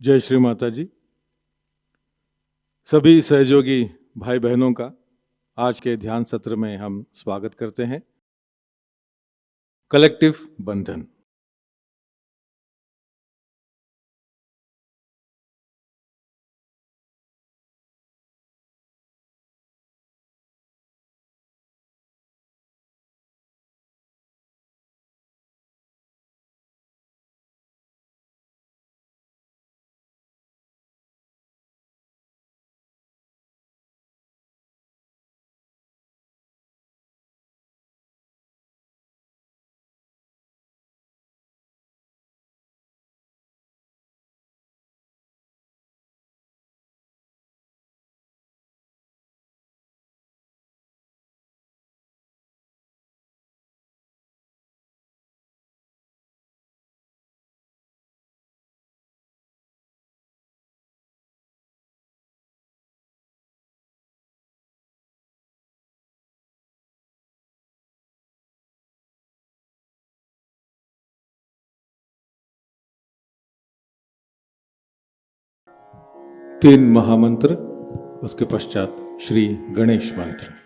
जय श्री माता जी। सभी सहयोगी भाई बहनों का आज के ध्यान सत्र में हम स्वागत करते हैं। कलेक्टिव बंधन। तीन महामंत्र, उसके पश्चात श्री गणेश मंत्र।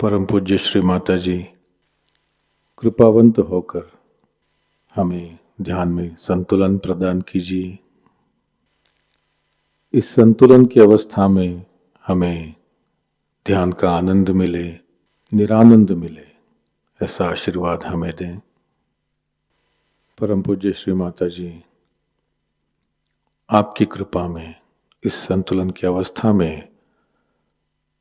परम पूज्य श्री माता जी कृपावंत होकर हमें ध्यान में संतुलन प्रदान कीजिए। इस संतुलन की अवस्था में हमें ध्यान का आनंद मिले, निरानंद मिले, ऐसा आशीर्वाद हमें दें। परम पूज्य श्री माता जी, आपकी कृपा में इस संतुलन की अवस्था में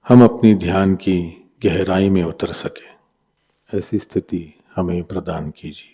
हम अपनी ध्यान की गहराई में उतर सके, ऐसी स्थिति हमें प्रदान कीजिए।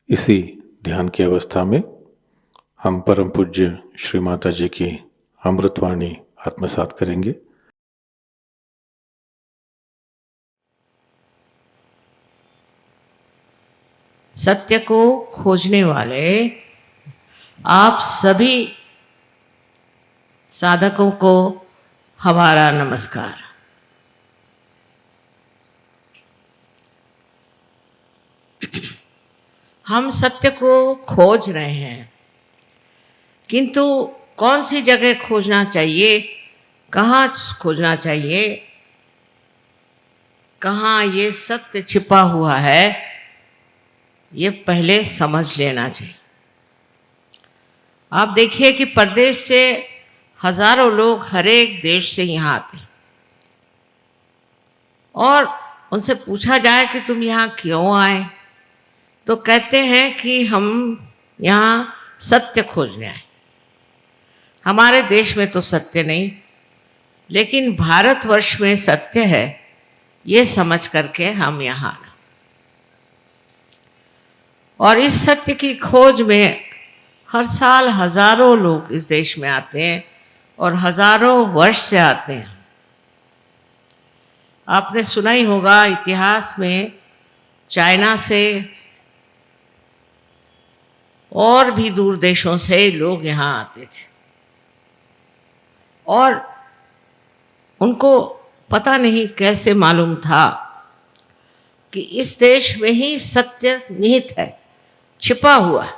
इसी ध्यान की अवस्था में हम परम पूज्य श्री माता जी की अमृतवाणी आत्मसात करेंगे। सत्य को खोजने वाले आप सभी साधकों को हमारा नमस्कार। हम सत्य को खोज रहे हैं, किंतु कौन सी जगह खोजना चाहिए, कहाँ खोजना चाहिए, कहाँ ये सत्य छिपा हुआ है, ये पहले समझ लेना चाहिए। आप देखिए कि परदेश से हजारों लोग हर एक देश से यहाँ आते हैं और उनसे पूछा जाए कि तुम यहाँ क्यों आए, तो कहते हैं कि हम यहाँ सत्य खोजने आए। हमारे देश में तो सत्य नहीं, लेकिन भारतवर्ष में सत्य है, ये समझ करके हम यहाँ आए। और इस सत्य की खोज में हर साल हजारों लोग इस देश में आते हैं और हजारों वर्ष से आते हैं। आपने सुना ही होगा इतिहास में चाइना से और भी दूर देशों से लोग यहाँ आते थे और उनको पता नहीं कैसे मालूम था कि इस देश में ही सत्य निहित है, छिपा हुआ है।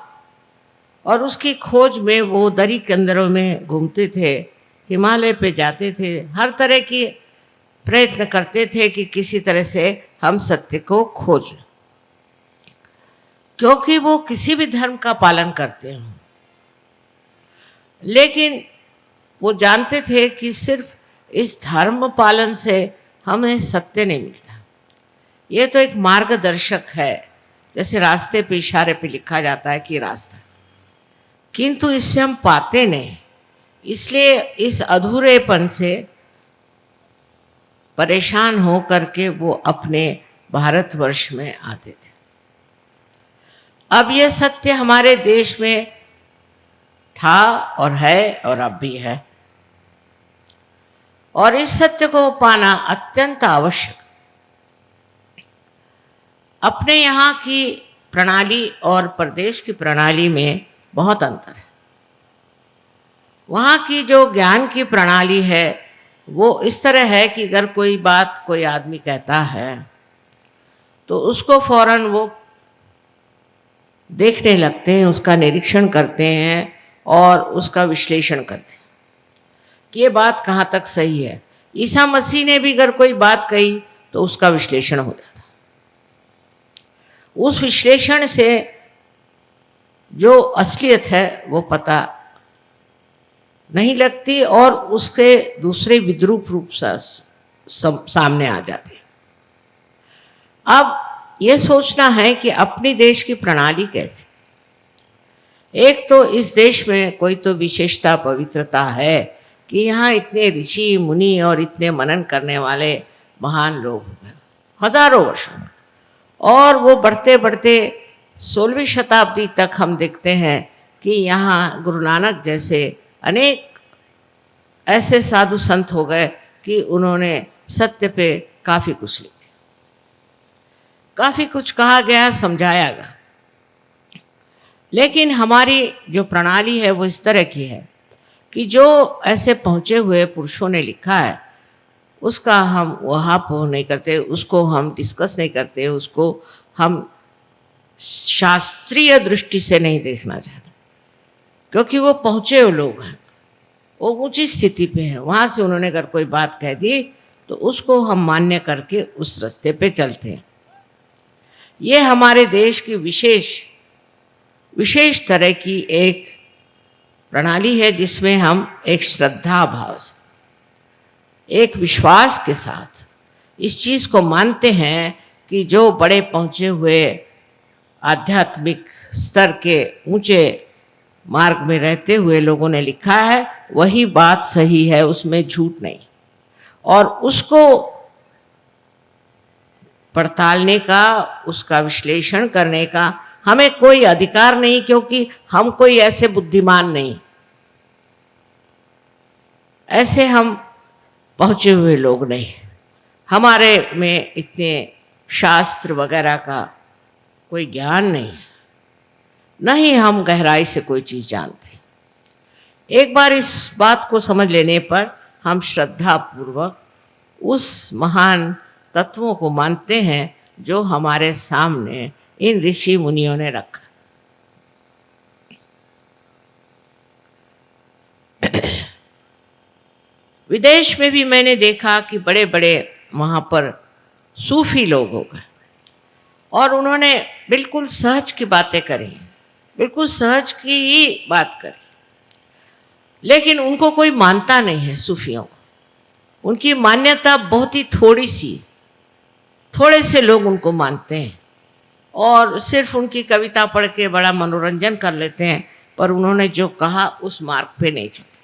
और उसकी खोज में वो दरी के अंदरों में घूमते थे, हिमालय पे जाते थे, हर तरह की प्रयत्न करते थे कि किसी तरह से हम सत्य को खोज, क्योंकि वो किसी भी धर्म का पालन करते हैं, लेकिन वो जानते थे कि सिर्फ इस धर्म पालन से हमें सत्य नहीं मिलता। ये तो एक मार्गदर्शक है, जैसे रास्ते पे इशारे पे लिखा जाता है कि रास्ता, किंतु इससे हम पाते नहीं। इसलिए इस अधूरेपन से परेशान हो करके वो अपने भारतवर्ष में आते थे। अब ये सत्य हमारे देश में था और है और अब भी है, और इस सत्य को पाना अत्यंत आवश्यक। अपने यहाँ की प्रणाली और प्रदेश की प्रणाली में बहुत अंतर है। वहाँ की जो ज्ञान की प्रणाली है वो इस तरह है कि अगर कोई बात कोई आदमी कहता है तो उसको फौरन वो देखने लगते हैं, उसका निरीक्षण करते हैं और उसका विश्लेषण करते हैं कि ये बात कहाँ तक सही है। ईसा मसीह ने भी अगर कोई बात कही तो उसका विश्लेषण हो जाता। उस विश्लेषण से जो असलियत है वो पता नहीं लगती और उसके दूसरे विद्रूप रूप सामने आ जाते हैं। अब ये सोचना है कि अपनी देश की प्रणाली कैसी। एक तो इस देश में कोई तो विशेषता पवित्रता है कि यहाँ इतने ऋषि मुनि और इतने मनन करने वाले महान लोग हैं हजारों वर्षों में, और वो बढ़ते बढ़ते 16वीं शताब्दी तक हम देखते हैं कि यहाँ गुरु नानक जैसे अनेक ऐसे साधु संत हो गए कि उन्होंने सत्य पे काफ़ी कुछ लिख दिया, काफ़ी कुछ कहा गया, समझाया गया। लेकिन हमारी जो प्रणाली है वो इस तरह की है कि जो ऐसे पहुँचे हुए पुरुषों ने लिखा है उसका हम वहाँ पोह नहीं करते, उसको हम डिस्कस नहीं करते, उसको हम शास्त्रीय दृष्टि से नहीं देखना चाहते, क्योंकि वो पहुँचे हुए लोग हैं, वो ऊंची स्थिति पे हैं। वहाँ से उन्होंने अगर कोई बात कह दी तो उसको हम मान्य करके उस रास्ते पे चलते हैं। ये हमारे देश की विशेष तरह की एक प्रणाली है जिसमें हम एक श्रद्धा भाव से, एक विश्वास के साथ इस चीज़ को मानते हैं कि जो बड़े पहुँचे हुए आध्यात्मिक स्तर के ऊंचे मार्ग में रहते हुए लोगों ने लिखा है वही बात सही है, उसमें झूठ नहीं, और उसको पड़तालने का, उसका विश्लेषण करने का हमें कोई अधिकार नहीं, क्योंकि हम कोई ऐसे बुद्धिमान नहीं, ऐसे हम पहुँचे हुए लोग नहीं, हमारे में इतने शास्त्र वगैरह का कोई ज्ञान नहीं है, नहीं हम गहराई से कोई चीज़ जानते। एक बार इस बात को समझ लेने पर हम श्रद्धापूर्वक उस महान तत्वों को मानते हैं जो हमारे सामने इन ऋषि मुनियों ने रखा। विदेश में भी मैंने देखा कि बड़े बड़े वहाँ पर सूफी लोग हो गए और उन्होंने बिल्कुल सहज की बातें करी, बिल्कुल सहज की ही बात करी, लेकिन उनको कोई मानता नहीं है। सूफियों को उनकी मान्यता बहुत ही थोड़ी सी, थोड़े से लोग उनको मानते हैं और सिर्फ उनकी कविता पढ़ के बड़ा मनोरंजन कर लेते हैं, पर उन्होंने जो कहा उस मार्ग पे नहीं चलते।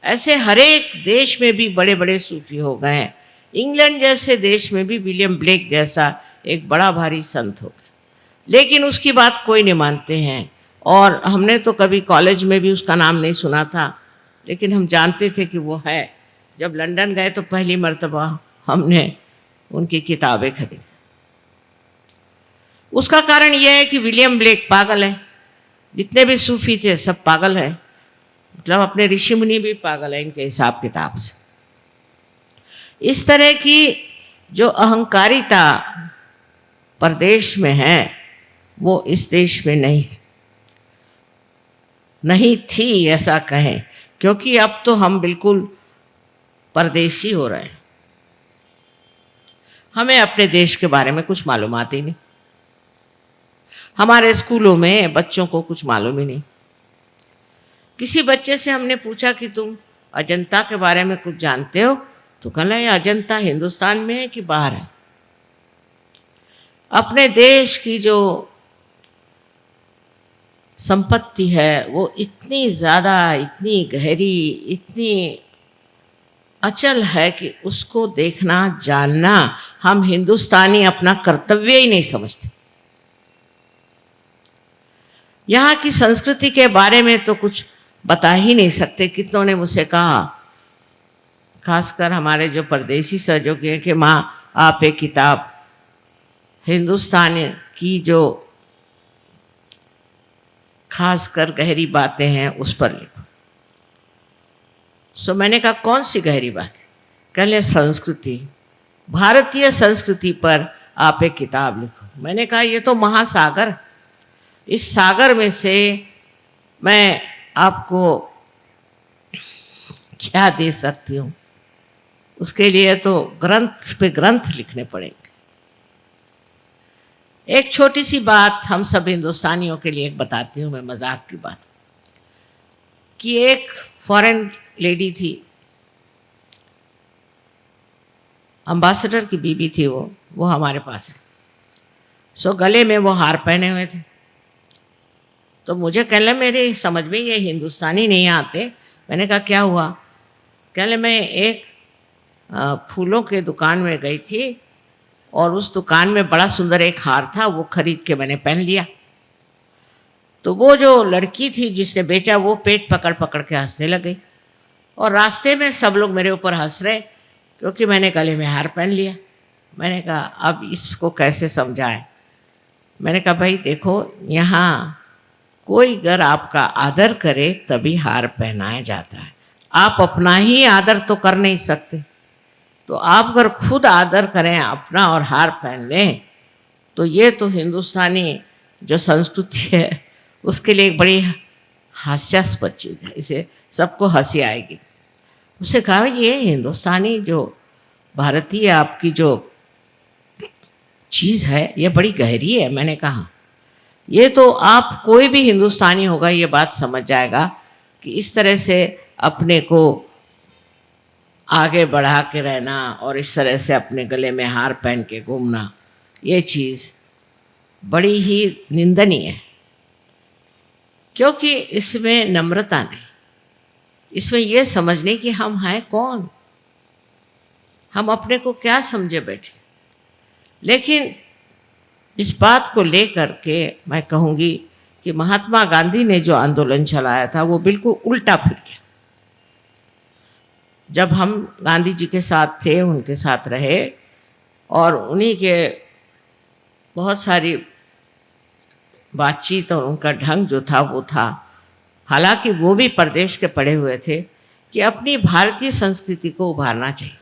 ऐसे हर एक देश में भी बड़े बड़े सूफी हो गए हैं। इंग्लैंड जैसे देश में भी विलियम ब्लेक जैसा एक बड़ा भारी संत हो गया, लेकिन उसकी बात कोई नहीं मानते हैं। और हमने तो कभी कॉलेज में भी उसका नाम नहीं सुना था, लेकिन हम जानते थे कि वो है। जब लंदन गए तो पहली मर्तबा हमने उनकी किताबें खरीदी। उसका कारण यह है कि विलियम ब्लेक पागल है, जितने भी सूफी थे सब पागल है, मतलब अपने ऋषि मुनि भी पागल है इनके हिसाब किताब से। इस तरह की जो अहंकारिता प्रदेश में है वो इस देश में नहीं थी ऐसा कहें, क्योंकि अब तो हम बिल्कुल परदेशी हो रहे हैं। हमें अपने देश के बारे में कुछ मालूमात ही नहीं, हमारे स्कूलों में बच्चों को कुछ मालूम ही नहीं। किसी बच्चे से हमने पूछा कि तुम अजंता के बारे में कुछ जानते हो, तो कहना ये अजंता हिंदुस्तान में है कि बाहर है। अपने देश की जो संपत्ति है वो इतनी ज़्यादा, इतनी गहरी, इतनी अचल है कि उसको देखना, जानना हम हिंदुस्तानी अपना कर्तव्य ही नहीं समझते। यहाँ की संस्कृति के बारे में तो कुछ बता ही नहीं सकते। कितनों ने मुझसे कहा, खासकर हमारे जो परदेशी सहयोगी हैं, कि माँ आप एक किताब हिंदुस्तान की जो खासकर गहरी बातें हैं उस पर लिखो। सो मैंने कहा कौन सी गहरी बात? कहले संस्कृति, भारतीय संस्कृति पर आप एक किताब लिखो। मैंने कहा ये तो महासागर, इस सागर में से मैं आपको क्या दे सकती हूँ? उसके लिए तो ग्रंथ पे ग्रंथ लिखने पड़ेंगे। एक छोटी सी बात हम सब हिंदुस्तानियों के लिए एक बताती हूँ मैं, मजाक की बात, कि एक फॉरेन लेडी थी, अम्बासडर की बीबी थी, वो हमारे पास है। सो गले में वो हार पहने हुए थे। तो मुझे कहले मेरे समझ में ये हिंदुस्तानी नहीं आते। मैंने कहा क्या हुआ? कहले मैं एक फूलों के दुकान में गई थी और उस दुकान में बड़ा सुंदर एक हार था, वो खरीद के मैंने पहन लिया। तो वो जो लड़की थी जिसने बेचा, वो पेट पकड़ पकड़ के हंसने लग गई और रास्ते में सब लोग मेरे ऊपर हंस रहे क्योंकि मैंने गले में हार पहन लिया। मैंने कहा अब इसको कैसे समझाएं? मैंने कहा भाई देखो, यहाँ कोई अगर आपका आदर करे तभी हार पहनाया जाता है। आप अपना ही आदर तो कर नहीं सकते, तो आप अगर खुद आदर करें अपना और हार पहन लें तो ये तो हिंदुस्तानी जो संस्कृति है उसके लिए एक बड़ी हास्यास्पद चीज़ है, इसे सबको हंसी आएगी। उससे कहा ये हिंदुस्तानी जो भारतीय आपकी जो चीज़ है ये बड़ी गहरी है। मैंने कहा ये तो आप कोई भी हिंदुस्तानी होगा ये बात समझ जाएगा कि इस तरह से अपने को आगे बढ़ा के रहना और इस तरह से अपने गले में हार पहन के घूमना, ये चीज़ बड़ी ही निंदनीय है, क्योंकि इसमें नम्रता नहीं, इसमें यह समझने कि हम हैं कौन, हम अपने को क्या समझे बैठे। लेकिन इस बात को लेकर के मैं कहूँगी कि महात्मा गांधी ने जो आंदोलन चलाया था वो बिल्कुल उल्टा फिर गया। जब हम गांधी जी के साथ थे, उनके साथ रहे और उन्हीं के बहुत सारी बातचीत और उनका ढंग जो था वो था, हालांकि वो भी परदेश के पढ़े हुए थे, कि अपनी भारतीय संस्कृति को उभारना चाहिए,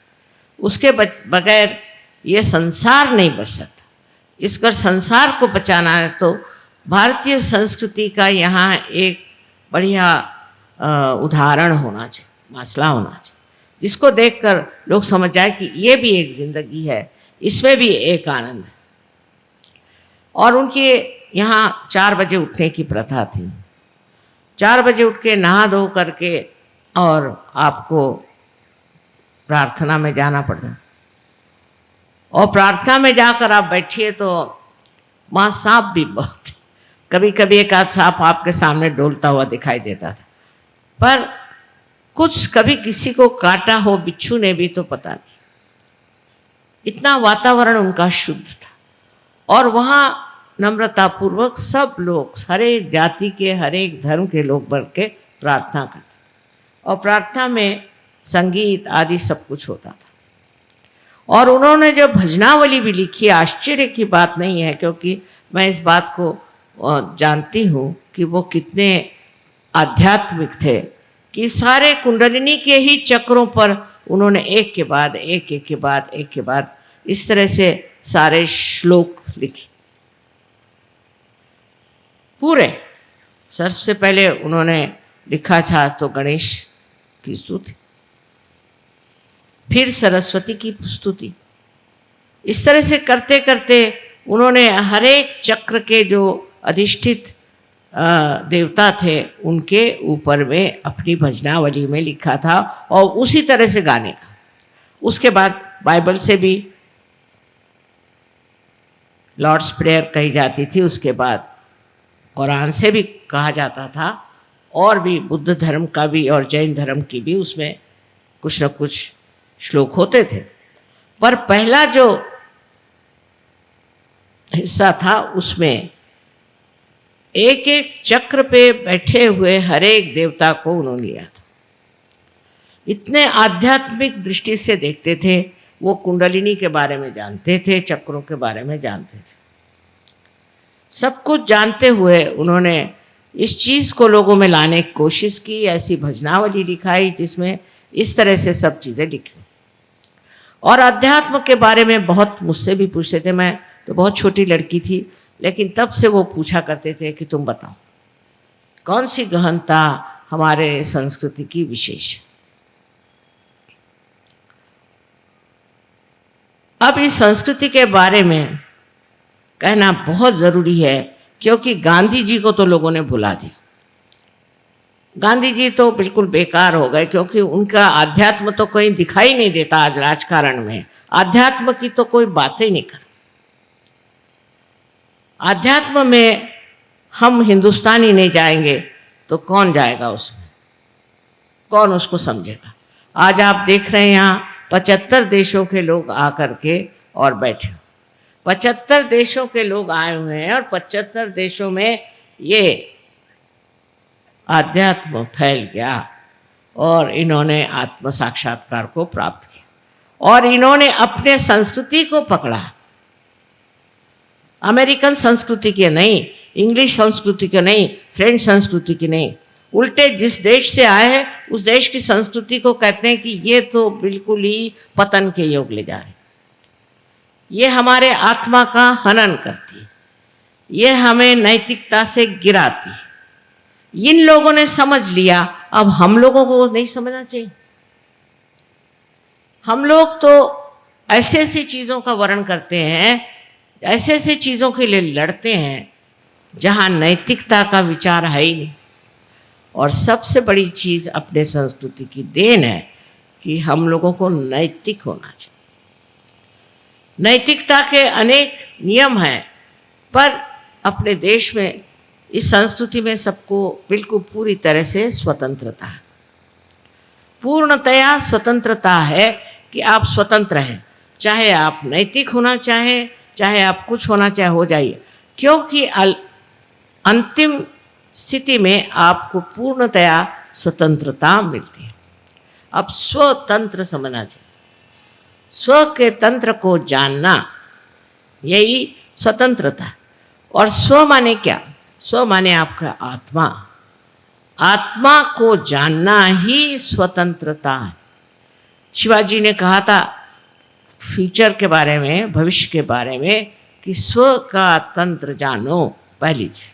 उसके बगैर ये संसार नहीं बच सकता। इसकर संसार को बचाना है तो भारतीय संस्कृति का यहाँ एक बढ़िया उदाहरण होना चाहिए, मसला होना चाहिए, जिसको देखकर लोग समझ जाए कि ये भी एक ज़िंदगी है, इसमें भी एक आनंद है। और उनके यहाँ 4 बजे उठने की प्रथा थी। 4 बजे उठ के नहा धो करके और आपको प्रार्थना में जाना पड़ता, और प्रार्थना में जाकर आप बैठिए तो वहाँ सांप भी बहुत, कभी कभी एक आध सांप आपके सामने डोलता हुआ दिखाई देता था, पर कुछ कभी किसी को काटा हो बिच्छू ने भी तो पता नहीं। इतना वातावरण उनका शुद्ध था और वहाँ नम्रतापूर्वक सब लोग, हर एक जाति के, हर एक धर्म के लोग बढ़ के प्रार्थना करते और प्रार्थना में संगीत आदि सब कुछ होता था। और उन्होंने जो भजनावली भी लिखी, आश्चर्य की बात नहीं है क्योंकि मैं इस बात को जानती हूँ कि वो कितने आध्यात्मिक थे, कि सारे कुंडलिनी के ही चक्रों पर उन्होंने एक के बाद एक, एक के बाद एक के बाद इस तरह से सारे श्लोक लिखे पूरे। सबसे पहले उन्होंने लिखा था तो गणेश की स्तुति, फिर सरस्वती की स्तुति। इस तरह से करते करते उन्होंने हर एक चक्र के जो अधिष्ठित देवता थे उनके ऊपर में अपनी भजनावली में लिखा था और उसी तरह से गाने का। उसके बाद बाइबल से भी लॉर्ड्स प्रेयर कही जाती थी, उसके बाद कुरान से भी कहा जाता था, और भी बुद्ध धर्म का भी और जैन धर्म की भी उसमें कुछ न कुछ श्लोक होते थे, पर पहला जो हिस्सा था उसमें एक एक चक्र पे बैठे हुए हर एक देवता को उन्होंने लिया था। इतने आध्यात्मिक दृष्टि से देखते थे, वो कुंडलिनी के बारे में जानते थे, चक्रों के बारे में जानते थे। सब कुछ जानते हुए उन्होंने इस चीज़ को लोगों में लाने की कोशिश की, ऐसी भजनावली लिखाई जिसमें इस तरह से सब चीज़ें लिखी। और अध्यात्म के बारे में बहुत मुझसे भी पूछते थे। मैं तो बहुत छोटी लड़की थी, लेकिन तब से वो पूछा करते थे कि तुम बताओ कौन सी गहनता हमारे संस्कृति की विशेष है। अब इस संस्कृति के बारे में कहना बहुत ज़रूरी है, क्योंकि गांधी जी को तो लोगों ने भुला दिया। गांधी जी तो बिल्कुल बेकार हो गए, क्योंकि उनका अध्यात्म तो कहीं दिखाई नहीं देता। आज राजकारण में अध्यात्म की तो कोई बात ही नहीं कर। अध्यात्म में हम हिंदुस्तानी नहीं जाएंगे तो कौन जाएगा उसमें, कौन उसको समझेगा। आज आप देख रहे हैं यहाँ 75 देशों के लोग आकर के और बैठे। 75 देशों के लोग आए हुए हैं और 75 देशों में ये आध्यात्म फैल गया और इन्होंने आत्म साक्षात्कार को प्राप्त किया और इन्होंने अपने संस्कृति को पकड़ा। अमेरिकन संस्कृति के नहीं, इंग्लिश संस्कृति के नहीं, फ्रेंच संस्कृति की नहीं, उल्टे जिस देश से आए हैं उस देश की संस्कृति को कहते हैं कि ये तो बिल्कुल ही पतन के योग ले जा रहे, ये हमारे आत्मा का हनन करती, ये हमें नैतिकता से गिराती। इन लोगों ने समझ लिया, अब हम लोगों को नहीं समझना चाहिए। हम लोग तो ऐसे ऐसी चीज़ों का वर्णन करते हैं, ऐसे ऐसे चीज़ों के लिए लड़ते हैं जहाँ नैतिकता का विचार है ही नहीं। और सबसे बड़ी चीज़ अपने संस्कृति की देन है कि हम लोगों को नैतिक होना चाहिए। नैतिकता के अनेक नियम हैं, पर अपने देश में इस संस्कृति में सबको बिल्कुल पूरी तरह से स्वतंत्रता है, पूर्णतया स्वतंत्रता है कि आप स्वतंत्र हैं। चाहे आप नैतिक होना चाहें, चाहे आप कुछ होना चाहे, हो जाइए, क्योंकि अंतिम स्थिति में आपको पूर्णतया स्वतंत्रता मिलती है। अब स्वतंत्र समझना चाहिए, स्व के तंत्र को जानना, यही स्वतंत्रता। और स्व माने क्या? स्व माने आपका आत्मा। आत्मा को जानना ही स्वतंत्रता है। शिवाजी ने कहा था फ्यूचर के बारे में, भविष्य के बारे में, कि स्व का तंत्र जानो। पहली चीज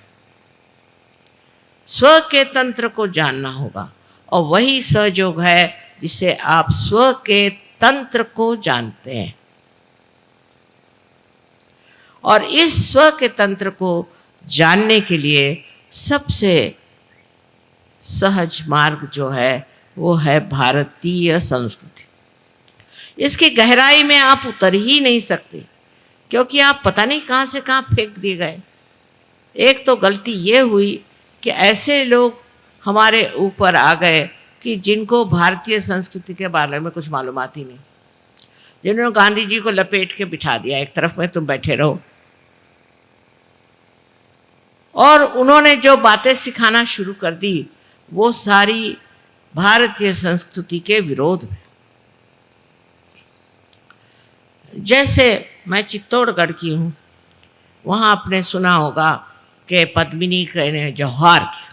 स्व के तंत्र को जानना होगा, और वही सहयोग है जिससे आप स्व के तंत्र को जानते हैं। और इस स्व के तंत्र को जानने के लिए सबसे सहज मार्ग जो है वो है भारतीय संस्कृति। इसकी गहराई में आप उतर ही नहीं सकते, क्योंकि आप पता नहीं कहाँ से कहाँ फेंक दिए गए। एक तो गलती ये हुई कि ऐसे लोग हमारे ऊपर आ गए कि जिनको भारतीय संस्कृति के बारे में कुछ मालूमात ही नहीं, जिन्होंने गांधी जी को लपेट के बिठा दिया एक तरफ में, तुम बैठे रहो। और उन्होंने जो बातें सिखाना शुरू कर दी वो सारी भारतीय संस्कृति के विरोध में। जैसे मैं चित्तौड़गढ़ की हूँ, वहाँ आपने सुना होगा कि पद्मिनी ने जौहर किया।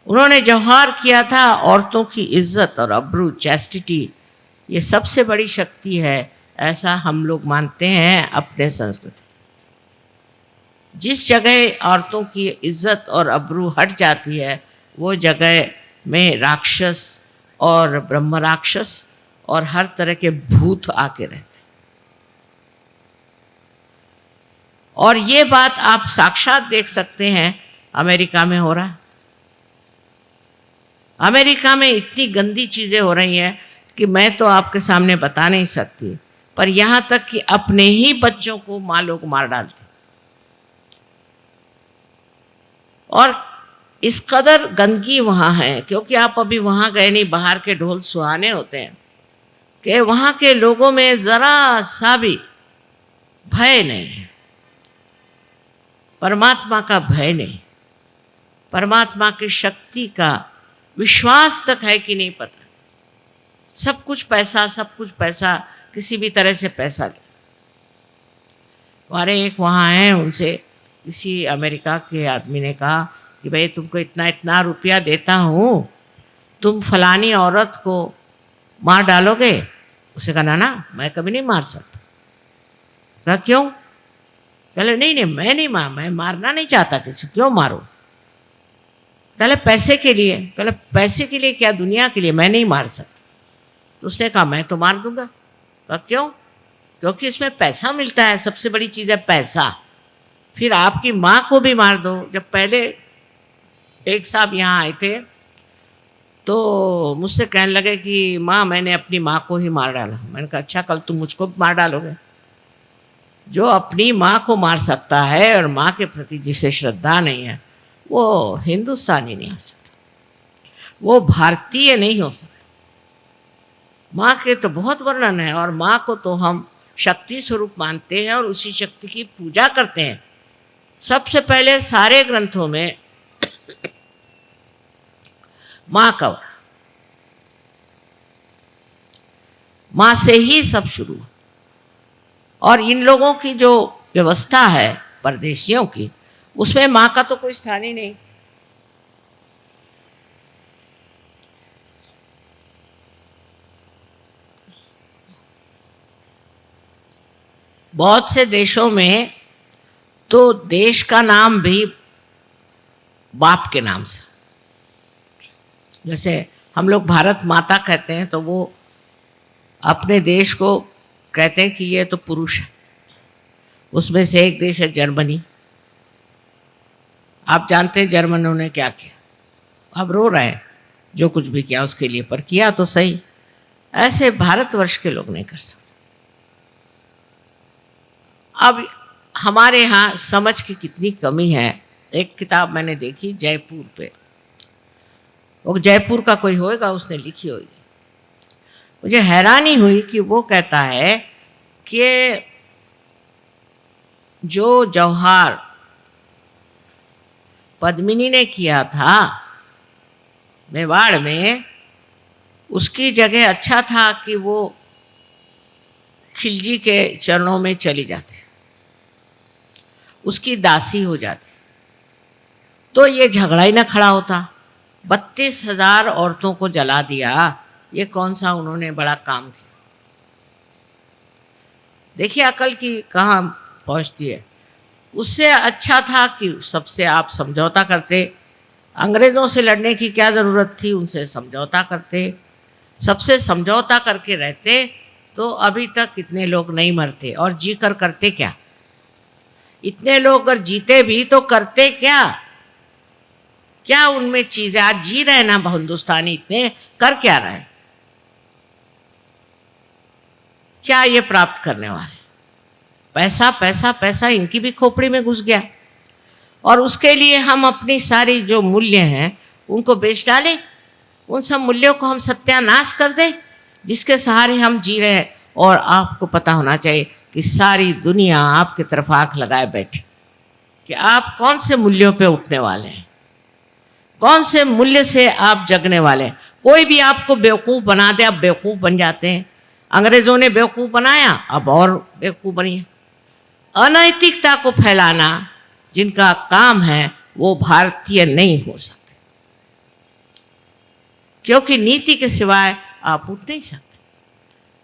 उन्होंने जौहर किया था औरतों की इज्जत और अब्रू, चैस्टिटी, ये सबसे बड़ी शक्ति है, ऐसा हम लोग मानते हैं अपने संस्कृति। जिस जगह औरतों की इज्जत और अब्रू हट जाती है वो जगह में राक्षस और ब्रह्म राक्षस और हर तरह के भूत आके रहते हैं। और ये बात आप साक्षात देख सकते हैं अमेरिका में हो रहा है। अमेरिका में इतनी गंदी चीज़ें हो रही हैं कि मैं तो आपके सामने बता नहीं सकती, पर यहाँ तक कि अपने ही बच्चों को माँ लोग मार डालते। और इस कदर गंदगी वहाँ है, क्योंकि आप अभी वहाँ गए नहीं, बाहर के ढोल सुहाने होते हैं, कि वहाँ के लोगों में ज़रा सा भी भय नहीं है, परमात्मा का भय नहीं, परमात्मा की शक्ति का विश्वास तक है कि नहीं पता। सब कुछ पैसा, सब कुछ पैसा, किसी भी तरह से पैसा ले। हमारे एक वहाँ हैं, उनसे किसी अमेरिका के आदमी ने कहा कि भाई तुमको इतना इतना रुपया देता हूँ, तुम फलानी औरत को मार डालोगे? उसे कहा ना मैं कभी नहीं मार सकता। कहा क्यों? कहले नहीं मैं मारना नहीं चाहता किसी, क्यों मारूं? कहले पैसे के लिए। कहले पैसे के लिए क्या? दुनिया के लिए मैं नहीं मार सकता। तो उसने कहा मैं तो मार दूंगा। कहा क्यों? क्योंकि इसमें पैसा मिलता है, सबसे बड़ी चीज़ है पैसा। फिर आपकी माँ को भी मार दो। जब पहले एक साहब यहाँ आए थे तो मुझसे कहने लगे कि माँ मैंने अपनी माँ को ही मार डाला। मैंने कहा अच्छा, कल तुम मुझको भी मार डालोगे? जो अपनी माँ को मार सकता है और माँ के प्रति जिसे श्रद्धा नहीं है, वो हिंदुस्तानी नहीं हो सकता, वो भारतीय नहीं हो सकता। माँ के तो बहुत वर्णन है, और माँ को तो हम शक्ति स्वरूप मानते हैं और उसी शक्ति की पूजा करते हैं। सबसे पहले सारे ग्रंथों में माँ का, माँ से ही सब शुरू। और इन लोगों की जो व्यवस्था है परदेशियों की, उसमें माँ का तो कोई स्थान ही नहीं। बहुत से देशों में तो देश का नाम भी बाप के नाम से, जैसे हम लोग भारत माता कहते हैं तो वो अपने देश को कहते हैं कि ये तो पुरुष है। उसमें से एक देश है जर्मनी। आप जानते हैं जर्मनों ने क्या किया? अब रो रहे हैं जो कुछ भी किया उसके लिए, पर किया तो सही। ऐसे भारतवर्ष के लोग नहीं कर सकते। अब हमारे यहाँ समझ की कितनी कमी है। एक किताब मैंने देखी जयपुर पे, वो जयपुर का कोई होएगा, उसने लिखी होगी। मुझे हैरानी हुई कि वो कहता है कि जो जौहर पद्मिनी ने किया था मेवाड़ में, उसकी जगह अच्छा था कि वो खिलजी के चरणों में चली जाती, उसकी दासी हो जाती, तो ये झगड़ा ही ना खड़ा होता। 32,000 औरतों को जला दिया, ये कौन सा उन्होंने बड़ा काम किया? देखिए अकल की कहाँ पहुँचती है। उससे अच्छा था कि सबसे आप समझौता करते। अंग्रेज़ों से लड़ने की क्या ज़रूरत थी? उनसे समझौता करते, सबसे समझौता करके रहते, तो अभी तक इतने लोग नहीं मरते। और जी कर करते क्या? इतने लोग अगर जीते भी तो करते क्या? क्या उनमें चीज़ें? आज जी रहे ना हिंदुस्तानी, इतने कर क्या रहे? क्या ये प्राप्त करने वाले? पैसा पैसा पैसा इनकी भी खोपड़ी में घुस गया, और उसके लिए हम अपनी सारी जो मूल्य हैं उनको बेच डालें। उन सब मूल्यों को हम सत्यानाश कर दें जिसके सहारे हम जी रहे हैं। और आपको पता होना चाहिए कि सारी दुनिया आपकी तरफ आंख लगाए बैठी कि आप कौन से मूल्यों पे उठने वाले हैं, कौन से मूल्य से आप जगने वाले हैं। कोई भी आपको बेवकूफ़ बना दे, आप बेवकूफ़ बन जाते हैं। अंग्रेज़ों ने बेवकूफ़ बनाया, अब और बेवकूफ़ बनिए। अनैतिकता को फैलाना जिनका काम है वो भारतीय नहीं हो सकते, क्योंकि नीति के सिवाय आप उठ नहीं सकते।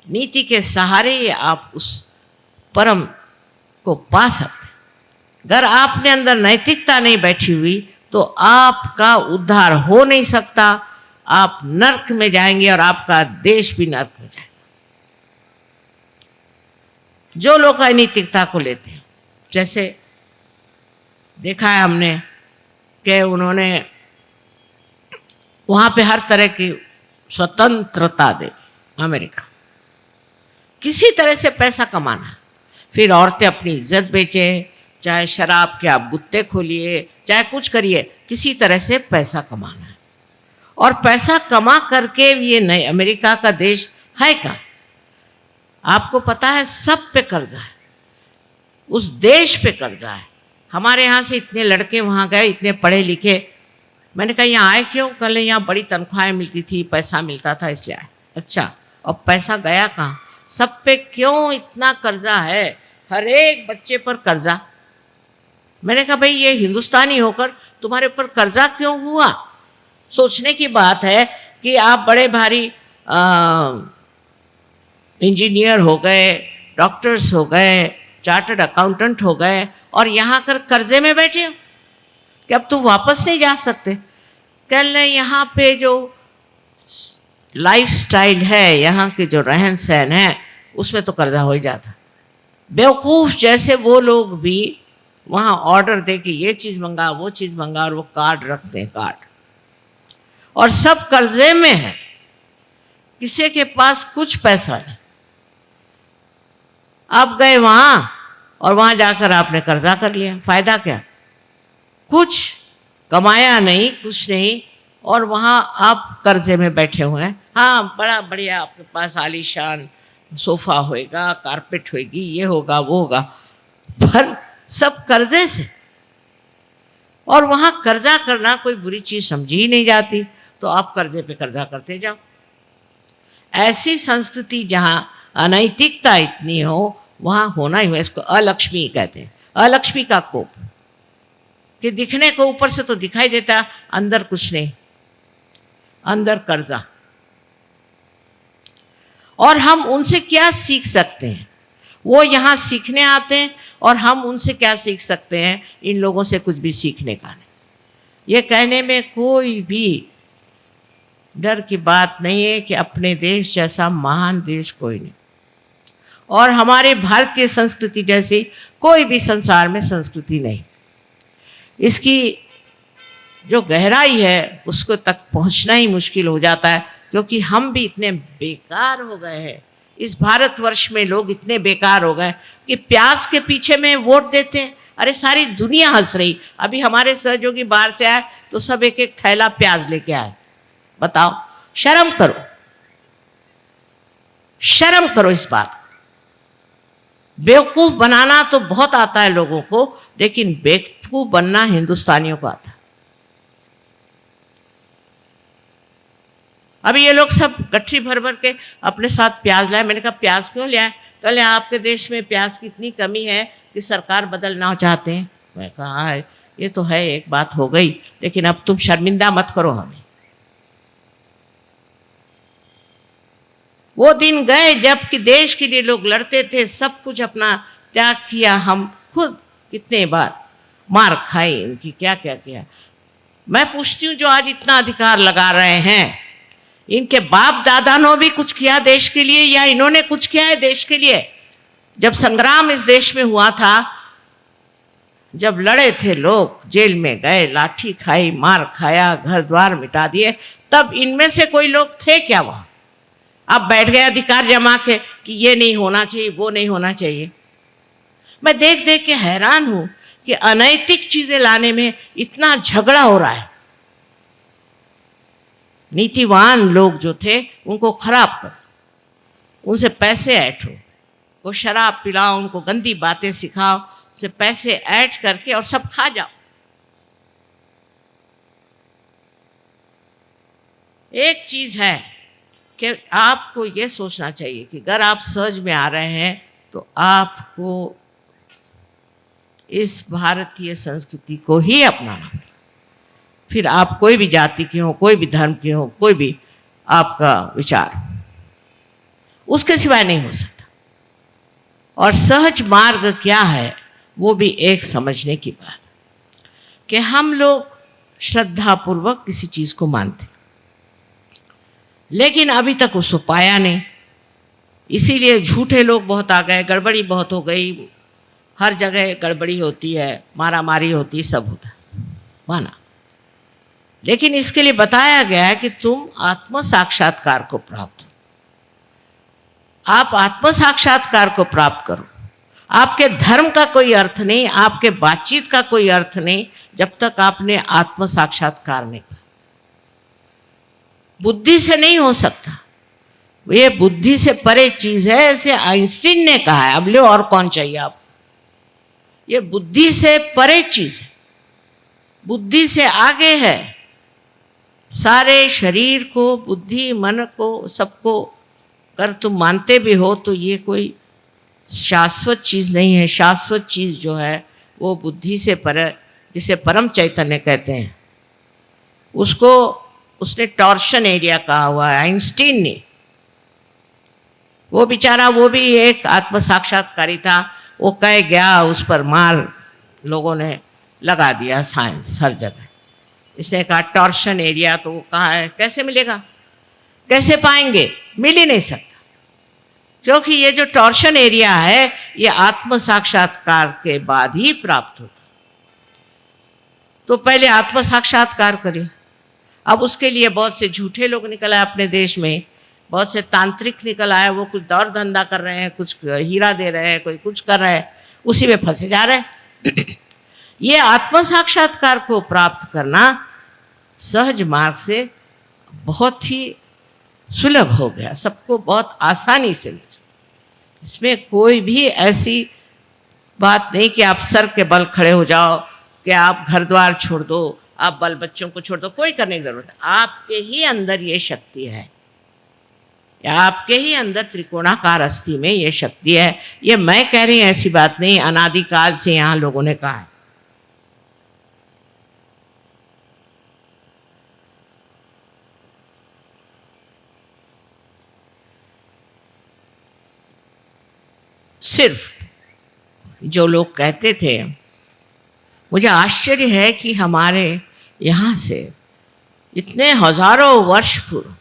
नीति के सहारे आप उस परम को पा सकते। अगर आपने अंदर नैतिकता नहीं बैठी हुई तो आपका उद्धार हो नहीं सकता। आप नर्क में जाएंगे और आपका देश भी नर्क में जाएगा। जो लोग अनैतिकता को लेते हैं, जैसे देखा है हमने कि उन्होंने वहाँ पे हर तरह की स्वतंत्रता दे, अमेरिका किसी तरह से पैसा कमाना, फिर औरतें अपनी इज्जत बेचे, चाहे शराब के आप गुत्ते खोलिए, चाहे कुछ करिए, किसी तरह से पैसा कमाना है। और पैसा कमा करके ये नए अमेरिका का देश है का, आपको पता है सब पे कर्जा है, उस देश पे कर्जा है। हमारे यहाँ से इतने लड़के वहाँ गए, इतने पढ़े लिखे, मैंने कहा यहाँ आए क्यों? कल यहाँ बड़ी तनख्वाहें मिलती थी, पैसा मिलता था इसलिए आए। अच्छा, और पैसा गया कहाँ? सब पे क्यों इतना कर्जा है? हर एक बच्चे पर कर्जा। मैंने कहा भाई ये हिंदुस्तानी होकर तुम्हारे ऊपर कर्जा क्यों हुआ? सोचने की बात है कि आप बड़े भारी इंजीनियर हो गए, डॉक्टर्स हो गए, चार्टर्ड अकाउंटेंट हो गए, और यहाँ कर कर्जे में बैठे हो कि अब तुम वापस नहीं जा सकते। कल ने यहाँ पे जो लाइफस्टाइल है, यहाँ के जो रहन सहन है, उसमें तो कर्जा हो ही जाता। बेवकूफ़ जैसे वो लोग भी वहाँ ऑर्डर दे के ये चीज़ मंगा, वो चीज़ मंगा, और वो कार्ड रखते हैं, कार्ड, और सब कर्जे में है। किसी के पास कुछ पैसा नहीं। आप गए वहाँ और वहाँ जाकर आपने कर्जा कर लिया, फ़ायदा क्या? कुछ कमाया नहीं, कुछ नहीं, और वहाँ आप कर्जे में बैठे हुए हैं। हाँ, बड़ा बढ़िया आपके पास आलीशान सोफ़ा होएगा, कारपेट होएगी, ये होगा वो होगा, पर सब कर्जे से। और वहाँ कर्जा करना कोई बुरी चीज़ समझी ही नहीं जाती, तो आप कर्जे पे कर्जा करते जाओ। ऐसी संस्कृति जहाँ अनैतिकता इतनी हो, वहाँ होना ही है। इसको अलक्ष्मी कहते हैं, अलक्ष्मी का कोप, कि दिखने को ऊपर से तो दिखाई देता, अंदर कुछ नहीं, अंदर कर्जा। और हम उनसे क्या सीख सकते हैं? वो यहाँ सीखने आते हैं, और हम उनसे क्या सीख सकते हैं? इन लोगों से कुछ भी सीखने का नहीं। ये कहने में कोई भी डर की बात नहीं है कि अपने देश जैसा महान देश कोई नहीं, और हमारे भारतीय संस्कृति जैसी कोई भी संसार में संस्कृति नहीं। इसकी जो गहराई है उसको तक पहुंचना ही मुश्किल हो जाता है, क्योंकि हम भी इतने बेकार हो गए हैं। इस भारतवर्ष में लोग इतने बेकार हो गए कि प्याज के पीछे में वोट देते हैं। अरे सारी दुनिया हंस रही। अभी हमारे सहयोगी बाहर से आए तो सब एक एक थैला प्याज लेके आए। बताओ, शर्म करो, शर्म करो इस बात। बेवकूफ बनाना तो बहुत आता है लोगों को, लेकिन बेवकूफ बनना हिंदुस्तानियों को आता है। अभी ये लोग सब गठरी भर भर के अपने साथ प्याज लाए। मैंने कहा प्याज क्यों लाए? कल आपके देश में प्याज की इतनी कमी है कि सरकार बदलना चाहते हैं। मैं कहा ये तो है, एक बात हो गई, लेकिन अब तुम शर्मिंदा मत करो हमें। वो दिन गए जबकि देश के लिए लोग लड़ते थे, सब कुछ अपना त्याग किया। हम खुद कितने बार मार खाई इनकी, क्या क्या किया। मैं पूछती हूँ जो आज इतना अधिकार लगा रहे हैं, इनके बाप दादा ने भी कुछ किया देश के लिए, या इन्होंने कुछ किया है देश के लिए? जब संग्राम इस देश में हुआ था, जब लड़े थे लोग, जेल में गए, लाठी खाई, मार खाया, घर द्वार मिटा दिए, तब इनमें से कोई लोग थे क्या वहां? अब बैठ गए अधिकार जमा के कि ये नहीं होना चाहिए, वो नहीं होना चाहिए। मैं देख देख के हैरान हूं कि अनैतिक चीजें लाने में इतना झगड़ा हो रहा है। नीतिवान लोग जो थे उनको खराब करो, उनसे पैसे ऐंठो, को शराब पिलाओ, उनको गंदी बातें सिखाओ, उनसे पैसे ऐंठ करके और सब खा जाओ। एक चीज है कि आपको ये सोचना चाहिए कि अगर आप सहज में आ रहे हैं तो आपको इस भारतीय संस्कृति को ही अपनाना पड़ेगा। फिर आप कोई भी जाति के हो, कोई भी धर्म के हो, कोई भी आपका विचार, उसके सिवाय नहीं हो सकता। और सहज मार्ग क्या है वो भी एक समझने की बात, कि हम लोग श्रद्धापूर्वक किसी चीज को मानते, लेकिन अभी तक उसको पाया नहीं। इसीलिए झूठे लोग बहुत आ गए, गड़बड़ी बहुत हो गई, हर जगह गड़बड़ी होती है, मारा मारी होती है, सब होता है, माना। लेकिन इसके लिए बताया गया है कि तुम आत्म साक्षात्कार को प्राप्त, आप आत्म साक्षात्कार को प्राप्त करो। आपके धर्म का कोई अर्थ नहीं, आपके बातचीत का कोई अर्थ नहीं जब तक आपने आत्म साक्षात्कार नहीं किया। बुद्धि से नहीं हो सकता, ये बुद्धि से परे चीज है, ऐसे आइंस्टीन ने कहा है। अब लो और कौन चाहिए आप, ये बुद्धि से परे चीज है, बुद्धि से आगे है। सारे शरीर को, बुद्धि, मन को, सबको अगर तुम मानते भी हो तो ये कोई शाश्वत चीज नहीं है। शाश्वत चीज जो है वो बुद्धि से परे, जिसे परम चैतन्य कहते हैं, उसको उसने टॉर्शन एरिया कहा हुआ है आइंस्टीन ने। वो बेचारा, वो भी एक आत्म साक्षात्कारी था, वो कह गया, उस पर मार लोगों ने लगा दिया, साइंस हर जगह। इसने कहा टॉर्शन एरिया, तो वो कहा है कैसे मिलेगा, कैसे पाएंगे, मिल ही नहीं सकता, क्योंकि ये जो टॉर्शन एरिया है ये आत्म साक्षात्कार के बाद ही प्राप्त होता। तो पहले आत्म साक्षात्कार करिए। अब उसके लिए बहुत से झूठे लोग निकल आए अपने देश में, बहुत से तांत्रिक निकल आए, वो कुछ दौर धंधा कर रहे हैं, कुछ हीरा दे रहे हैं, कोई कुछ कर रहे हैं, उसी में फंसे जा रहे हैं। ये आत्म साक्षात्कार को प्राप्त करना सहज मार्ग से बहुत ही सुलभ हो गया, सबको बहुत आसानी से मिल सकता। इसमें कोई भी ऐसी बात नहीं कि आप सर के बल खड़े हो जाओ, कि आप घर द्वार छोड़ दो, आप बाल बच्चों को छोड़ दो, कोई करने की जरूरत है। आपके ही अंदर ये शक्ति है, आपके ही अंदर त्रिकोणाकार अस्थि में ये शक्ति है। ये मैं कह रही हूं, ऐसी बात नहीं, अनादिकाल से यहाँ लोगों ने कहा है। सिर्फ जो लोग कहते थे, मुझे आश्चर्य है कि हमारे यहाँ से इतने हजारों वर्ष पूर्व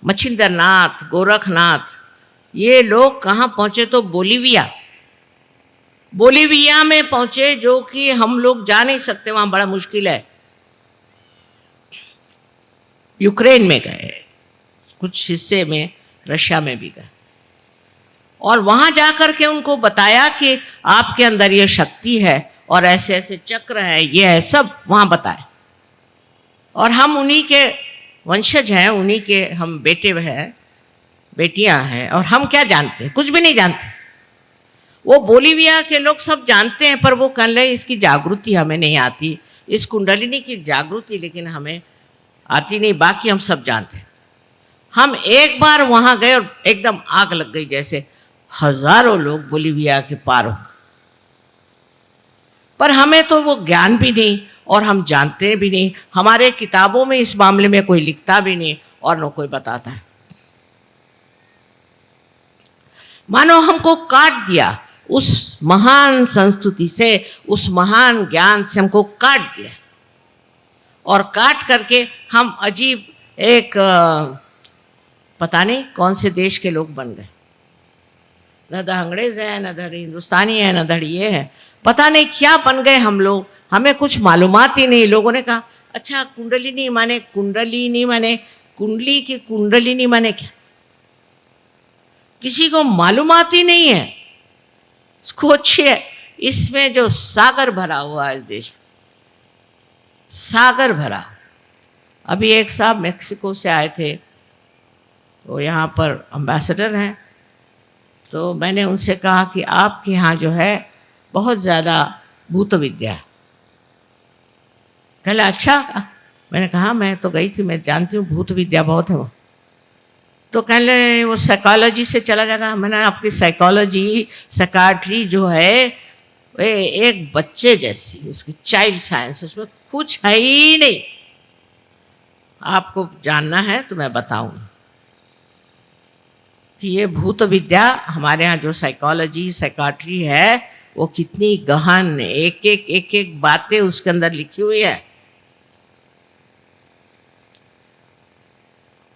मच्छिंद्रनाथ, गोरखनाथ, ये लोग कहाँ पहुँचे, तो बोलीविया में पहुँचे, जो कि हम लोग जा नहीं सकते, वहाँ बड़ा मुश्किल है। यूक्रेन में गए, कुछ हिस्से में रशिया में भी गए, और वहाँ जा कर के उनको बताया कि आपके अंदर ये शक्ति है और ऐसे ऐसे चक्र है, ये है, सब वहाँ बताए। और हम उन्हीं के वंशज हैं, उन्हीं के हम बेटे हैं, बेटियां हैं, और हम क्या जानते हैं, कुछ भी नहीं जानते। वो बोलीविया के लोग सब जानते हैं, पर वो कह रहे हैं इसकी जागृति हमें नहीं आती, इस कुंडलिनी की जागृति लेकिन हमें आती नहीं, बाकी हम सब जानते हैं। हम एक बार वहाँ गए और एकदम आग लग गई, जैसे हजारों लोग बोलीविया के पार हो, पर हमें तो वो ज्ञान भी नहीं और हम जानते भी नहीं। हमारे किताबों में इस मामले में कोई लिखता भी नहीं और न कोई बताता है। मानो हमको काट दिया, उस महान संस्कृति से, उस महान ज्ञान से हमको काट दिया, और काट करके हम अजीब एक पता नहीं कौन से देश के लोग बन गए। न तो अंग्रेज है, न धड़ हिंदुस्तानी है, न धड़ ये है, पता नहीं क्या बन गए हम लोग, हमें कुछ मालूमात ही नहीं। लोगों ने कहा अच्छा कुंडलिनी माने, कुंडलिनी माने कुंडली की, कुंडलिनी माने क्या, किसी को मालूमात ही नहीं है। सोचिए, इसमें जो सागर भरा हुआ है इस देश में, सागर भरा। अभी एक साहब मेक्सिको से आए थे, वो यहाँ पर एम्बेसडर हैं, तो मैंने उनसे कहा कि आपके यहाँ जो है बहुत ज़्यादा भूत विद्या है। कहला अच्छा, मैंने कहा मैं तो गई थी, मैं जानती हूँ भूत विद्या बहुत है वो। तो कहले वो साइकोलॉजी से चला जाएगा। मैंने आपकी साइकोलॉजी, साइकाट्री जो है वो एक बच्चे जैसी, उसकी चाइल्ड साइंस, उसमें कुछ है ही नहीं। आपको जानना है तो मैं बताऊंगा कि ये भूत विद्या, हमारे यहाँ जो साइकोलॉजी, साइकाट्री है, वो कितनी गहन, एक एक बातें उसके अंदर लिखी हुई है,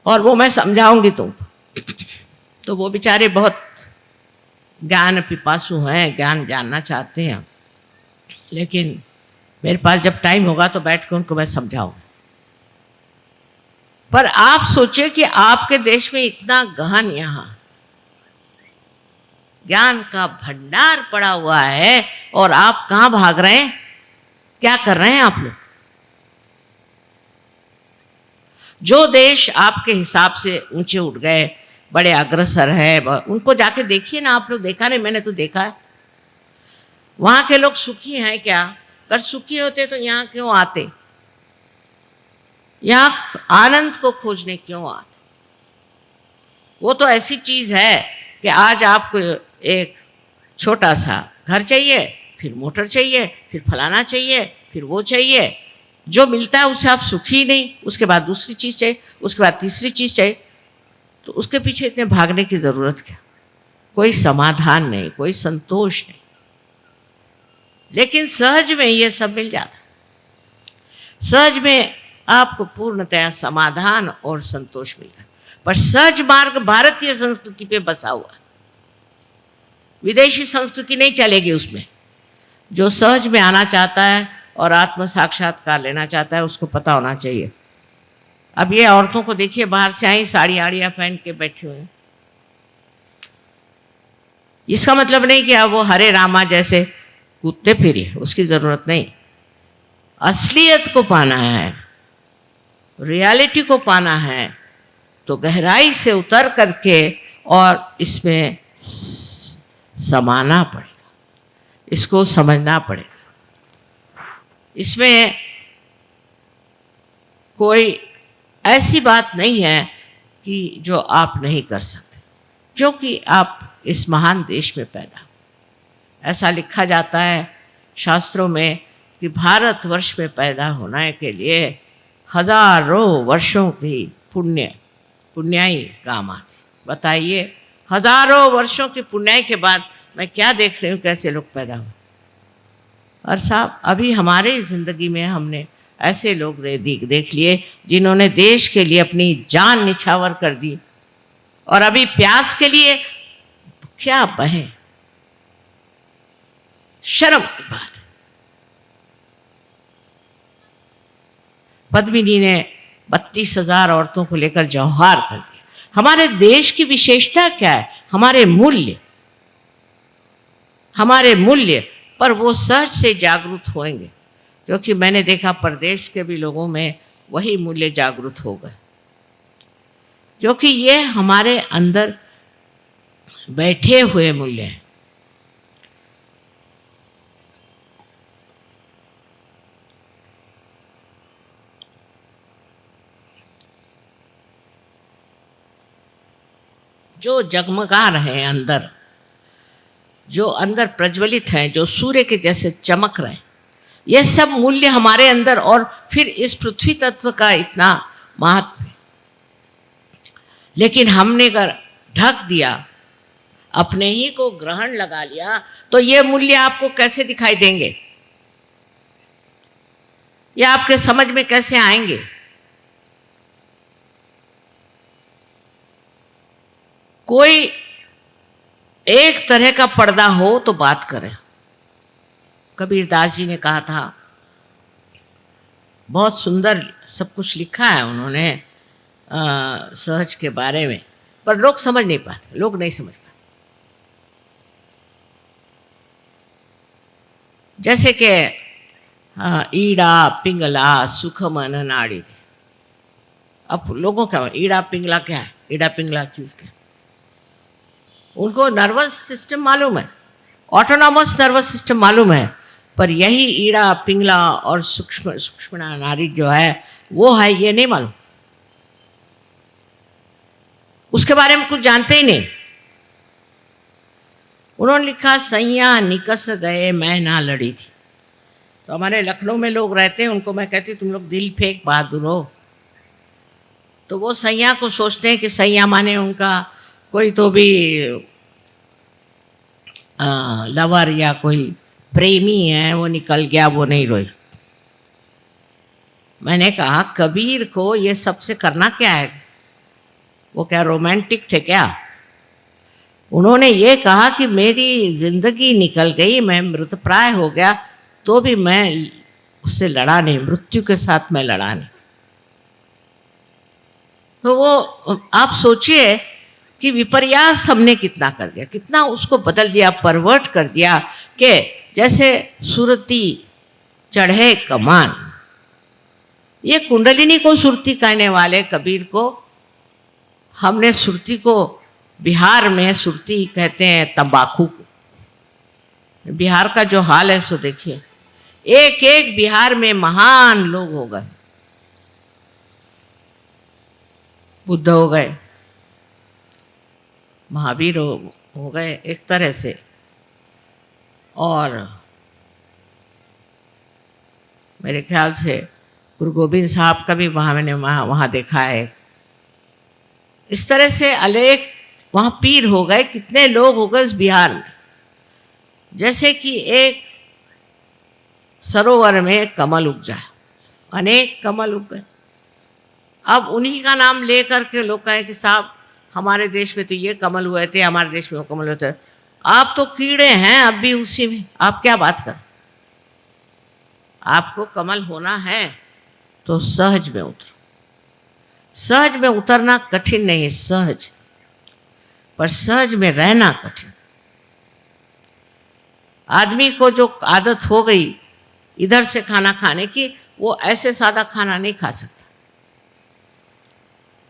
और वो मैं समझाऊंगी तुमको। तो वो बेचारे बहुत ज्ञान पिपासु हैं, ज्ञान जानना चाहते हैं, लेकिन मेरे पास जब टाइम होगा तो बैठ कर उनको मैं समझाऊंगा। पर आप सोचिए कि आपके देश में इतना गहन, यहाँ ज्ञान का भंडार पड़ा हुआ है और आप कहाँ भाग रहे हैं? क्या कर रहे हैं आप लोग? जो देश आपके हिसाब से ऊंचे उठ गए, बड़े अग्रसर है, उनको जाके देखिए ना आप लोग। देखा नहीं? मैंने तो देखा है। वहां के लोग सुखी हैं क्या? अगर सुखी होते तो यहाँ क्यों आते? यहाँ आनंद को खोजने क्यों आते? वो तो ऐसी चीज है कि आज आपको एक छोटा सा घर चाहिए, फिर मोटर चाहिए, फिर फलाना चाहिए, फिर वो चाहिए। जो मिलता है उससे आप सुखी नहीं, उसके बाद दूसरी चीज चाहिए, उसके बाद तीसरी चीज चाहिए। तो उसके पीछे इतने भागने की जरूरत क्या? कोई समाधान नहीं, कोई संतोष नहीं। लेकिन सहज में ये सब मिल जाता है। सहज में आपको पूर्णतया समाधान और संतोष मिलता है। पर सहज मार्ग भारतीय संस्कृति पे बसा हुआ है, विदेशी संस्कृति नहीं चलेगी उसमें। जो सहज में आना चाहता है और आत्म साक्षात्कार लेना चाहता है, उसको पता होना चाहिए। अब ये औरतों को देखिए, बाहर से आई साड़ी आड़ियाँ पहन के बैठी हुई हैं। इसका मतलब नहीं कि अब वो हरे रामा जैसे कूदते फिरिए, उसकी ज़रूरत नहीं। असलियत को पाना है, रियलिटी को पाना है, तो गहराई से उतर करके और इसमें समाना पड़ेगा, इसको समझना पड़ेगा। इसमें कोई ऐसी बात नहीं है कि जो आप नहीं कर सकते, क्योंकि आप इस महान देश में पैदा। ऐसा लिखा जाता है शास्त्रों में कि भारतवर्ष में पैदा होने के लिए हजारों वर्षों की पुण्याई काम आती। बताइए, हजारों वर्षों की पुण्याई के बाद मैं क्या देख रही हूँ, कैसे लोग पैदा हुए। और साहब, अभी हमारे ज़िंदगी में हमने ऐसे लोग देख लिए जिन्होंने देश के लिए अपनी जान निछावर कर दी, और अभी प्यास के लिए क्या बहे। शर्म की बात है। पद्मिनी ने 32,000 औरतों को लेकर जौहार कर दिया। हमारे देश की विशेषता क्या है? हमारे मूल्य पर वो सहज से जागरूक होंगे, क्योंकि मैंने देखा प्रदेश के भी लोगों में वही मूल्य जागरूक हो गए, क्योंकि ये हमारे अंदर बैठे हुए मूल्य हैं। जो जगमगा रहे हैं अंदर, जो अंदर प्रज्वलित हैं, जो सूर्य के जैसे चमक रहे हैं, ये सब मूल्य हमारे अंदर, और फिर इस पृथ्वी तत्व का इतना महत्व है। लेकिन हमने अगर ढक दिया, अपने ही को ग्रहण लगा लिया, तो ये मूल्य आपको कैसे दिखाई देंगे? ये आपके समझ में कैसे आएंगे? कोई एक तरह का पर्दा हो तो बात करें। कबीरदास जी ने कहा था, बहुत सुंदर सब कुछ लिखा है उन्होंने सहज के बारे में, पर लोग समझ नहीं पाते, लोग नहीं समझ पाते। जैसे कि ईड़ा पिंगला सुख मन नाड़ी। अब लोगों क्या, ईड़ा पिंगला क्या है? ईड़ा पिंगला चीज़ क्या है? उनको नर्वस सिस्टम मालूम है, ऑटोनॉमस नर्वस सिस्टम मालूम है, पर यही ईड़ा पिंगला और सूक्ष्म नाड़ी जो है वो है, ये नहीं मालूम। उसके बारे में कुछ जानते ही नहीं। उन्होंने लिखा, सैया निकस गए मैं ना लड़ी थी। तो हमारे लखनऊ में लोग रहते हैं, उनको मैं कहती तुम लोग दिल फेंक बहादुर हो। तो वो सैया को सोचते हैं कि सैया माने उनका कोई तो भी लवर या कोई प्रेमी है, वो निकल गया, वो नहीं रोई। मैंने कहा, कबीर को ये सबसे करना क्या है? वो क्या रोमांटिक थे क्या? उन्होंने ये कहा कि मेरी जिंदगी निकल गई, मैं मृतप्राय हो गया, तो भी मैं उससे लड़ा नहीं, मृत्यु के साथ मैं लड़ा नहीं। तो वो आप सोचिए कि विपर्यास हमने कितना कर दिया, कितना उसको बदल दिया, परवर्ट कर दिया कि जैसे सुरती चढ़े कमान। ये कुंडलिनी को सुरती कहने वाले कबीर को हमने सुरती को, बिहार में सुरती कहते हैं तंबाकू को। बिहार का जो हाल है सो देखिए, एक एक बिहार में महान लोग हो गए, बुद्ध हो गए, महावीर हो गए एक तरह से, और मेरे ख्याल से गुरु गोविंद साहब का भी मैंने वहाँ देखा है। इस तरह से अनेक वहाँ पीर हो गए, कितने लोग हो गए इस बिहार में। जैसे कि एक सरोवर में कमल उग जाए, अनेक कमल उग गए। अब उन्हीं का नाम लेकर के लोग कहें कि साहब हमारे देश में तो ये कमल हुए थे, हमारे देश में वो कमल हुए थे। आप तो कीड़े हैं अब भी उसी में, आप क्या बात कर। आपको कमल होना है तो सहज में उतरो। सहज में उतरना कठिन नहीं है, सहज, पर सहज में रहना कठिन। आदमी को जो आदत हो गई इधर से खाना खाने की, वो ऐसे सादा खाना नहीं खा सकता।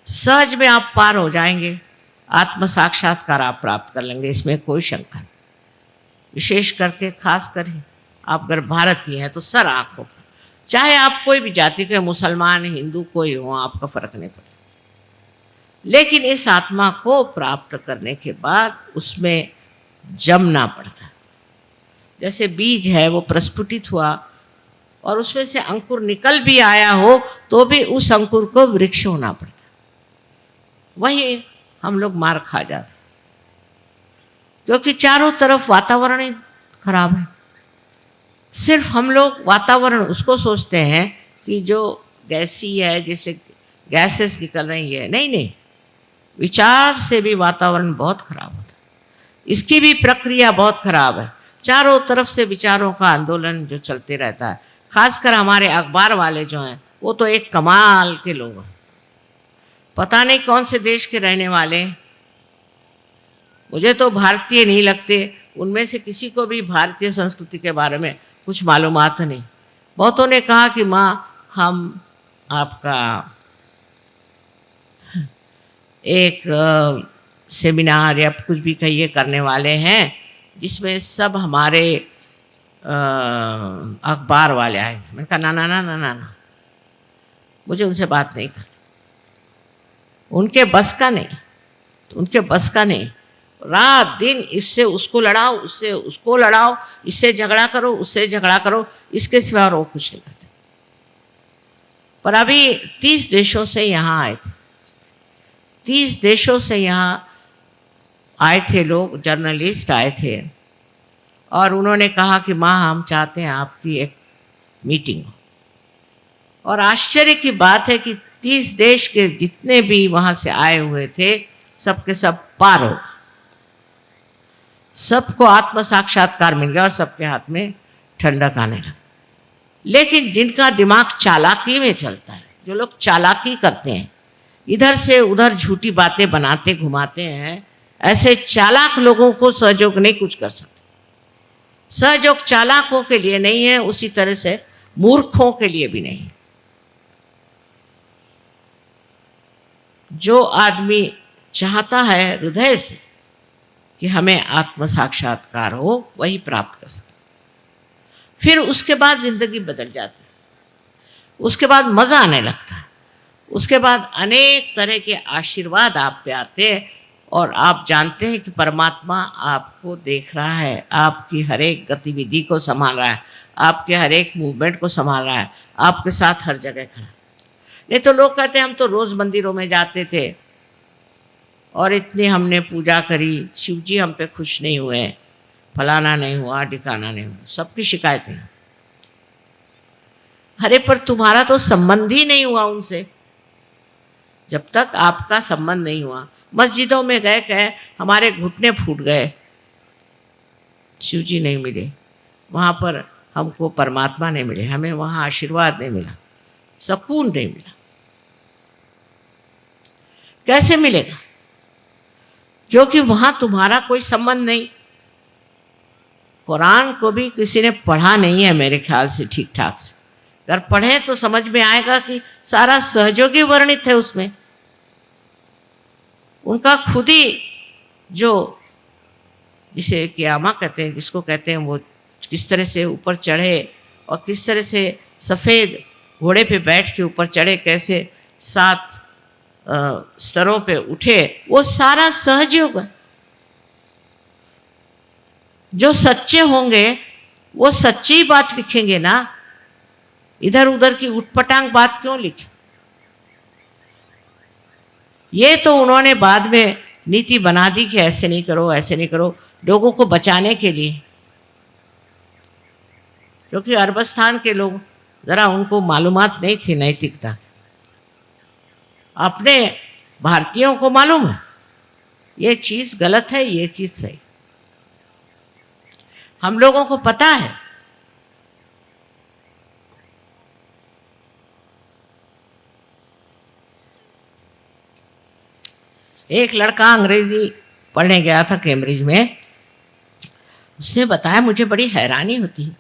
सहज में आप पार हो जाएंगे, आत्म साक्षात्कार आप प्राप्त कर लेंगे, इसमें कोई शंका नहीं। विशेष करके खास कर आप अगर भारतीय हैं तो सर आंखों पर, चाहे आप कोई भी जाति के, मुसलमान हिंदू कोई हो, आपका फर्क नहीं पड़ता। लेकिन इस आत्मा को प्राप्त करने के बाद उसमें जमना पड़ता है। जैसे बीज है वो प्रस्फुटित हुआ और उसमें से अंकुर निकल भी आया हो तो भी उस अंकुर को वृक्ष होना पड़ता है। वही हम लोग मार खा जाते क्योंकि चारों तरफ वातावरण ही खराब है। सिर्फ हम लोग वातावरण उसको सोचते हैं कि जो गैसी है, जैसे गैसेस निकल रही है, नहीं नहीं, विचार से भी वातावरण बहुत खराब होता है। इसकी भी प्रक्रिया बहुत खराब है। चारों तरफ से विचारों का आंदोलन जो चलते रहता है, खासकर हमारे अखबार वाले जो हैं वो तो एक कमाल के लोग हैं। पता नहीं कौन से देश के रहने वाले, मुझे तो भारतीय नहीं लगते। उनमें से किसी को भी भारतीय संस्कृति के बारे में कुछ मालूमात नहीं। बहुतों ने कहा कि माँ हम आपका एक सेमिनार या कुछ भी कहिए करने वाले हैं जिसमें सब हमारे अखबार वाले आए। मैंने कहा ना ना ना ना ना ना, मुझे उनसे बात नहीं करनी, उनके बस का नहीं, तो उनके बस का नहीं। रात दिन इससे उसको लड़ाओ, उससे उसको लड़ाओ, इससे झगड़ा करो, उससे झगड़ा करो, इसके सिवा और वो कुछ नहीं करते। पर अभी 30 देशों से यहाँ आए थे, 30 देशों से यहाँ आए थे लोग, जर्नलिस्ट आए थे, और उन्होंने कहा कि माँ हम चाहते हैं आपकी एक मीटिंग हो। और आश्चर्य की बात है कि 30 देश के जितने भी वहाँ से आए हुए थे सबके सब पार हो, सबको आत्म साक्षात्कार मिल गया और सबके हाथ में ठंडक आने लगा। लेकिन जिनका दिमाग चालाकी में चलता है, जो लोग चालाकी करते हैं, इधर से उधर झूठी बातें बनाते घुमाते हैं, ऐसे चालाक लोगों को सहयोग नहीं कुछ कर सकते। सहयोग चालाकों के लिए नहीं है, उसी तरह से मूर्खों के लिए भी नहीं। जो आदमी चाहता है हृदय से कि हमें आत्म साक्षात्कार हो, वही प्राप्त कर सकता। फिर उसके बाद जिंदगी बदल जाती है, उसके बाद मज़ा आने लगता है, उसके बाद अनेक तरह के आशीर्वाद आप पे आते हैं और आप जानते हैं कि परमात्मा आपको देख रहा है, आपकी हर एक गतिविधि को संभाल रहा है, आपके हर एक मूवमेंट को संभाल रहा है, आपके साथ हर जगह खड़ा है। नहीं तो लोग कहते हैं हम तो रोज़ मंदिरों में जाते थे और इतनी हमने पूजा करी, शिव जी हम पे खुश नहीं हुए, फलाना नहीं हुआ, ठिकाना नहीं हुआ, सबकी शिकायतें। अरे पर तुम्हारा तो संबंध ही नहीं हुआ उनसे। जब तक आपका संबंध नहीं हुआ, मस्जिदों में गए कहे हमारे घुटने फूट गए, शिव जी नहीं मिले, वहाँ पर हमको परमात्मा नहीं मिले, हमें वहाँ आशीर्वाद नहीं मिला, सुकून नहीं मिला। कैसे मिलेगा? क्योंकि वहां तुम्हारा कोई संबंध नहीं। कुरान को भी किसी ने पढ़ा नहीं है मेरे ख्याल से ठीक ठाक से। अगर पढ़े तो समझ में आएगा कि सारा सहयोगी वर्णित है उसमें। उनका खुद ही जो जिसे क़यामा कहते हैं, जिसको कहते हैं, वो किस तरह से ऊपर चढ़े और किस तरह से सफ़ेद घोड़े पे बैठ के ऊपर चढ़े, कैसे 7 स्तरों पे उठे, वो सारा सहयोग है। जो सच्चे होंगे वो सच्ची बात लिखेंगे ना, इधर उधर की उटपटांग बात क्यों लिखे। ये तो उन्होंने बाद में नीति बना दी कि ऐसे नहीं करो, ऐसे नहीं करो, लोगों को बचाने के लिए। क्योंकि अरबस्तान के लोग ज़रा उनको मालूमात नहीं थी नैतिकता। अपने भारतीयों को मालूम है ये चीज़ गलत है, ये चीज़ सही। हम लोगों को पता है। एक लड़का अंग्रेजी पढ़ने गया था कैम्ब्रिज में। उसने बताया, मुझे बड़ी हैरानी होती है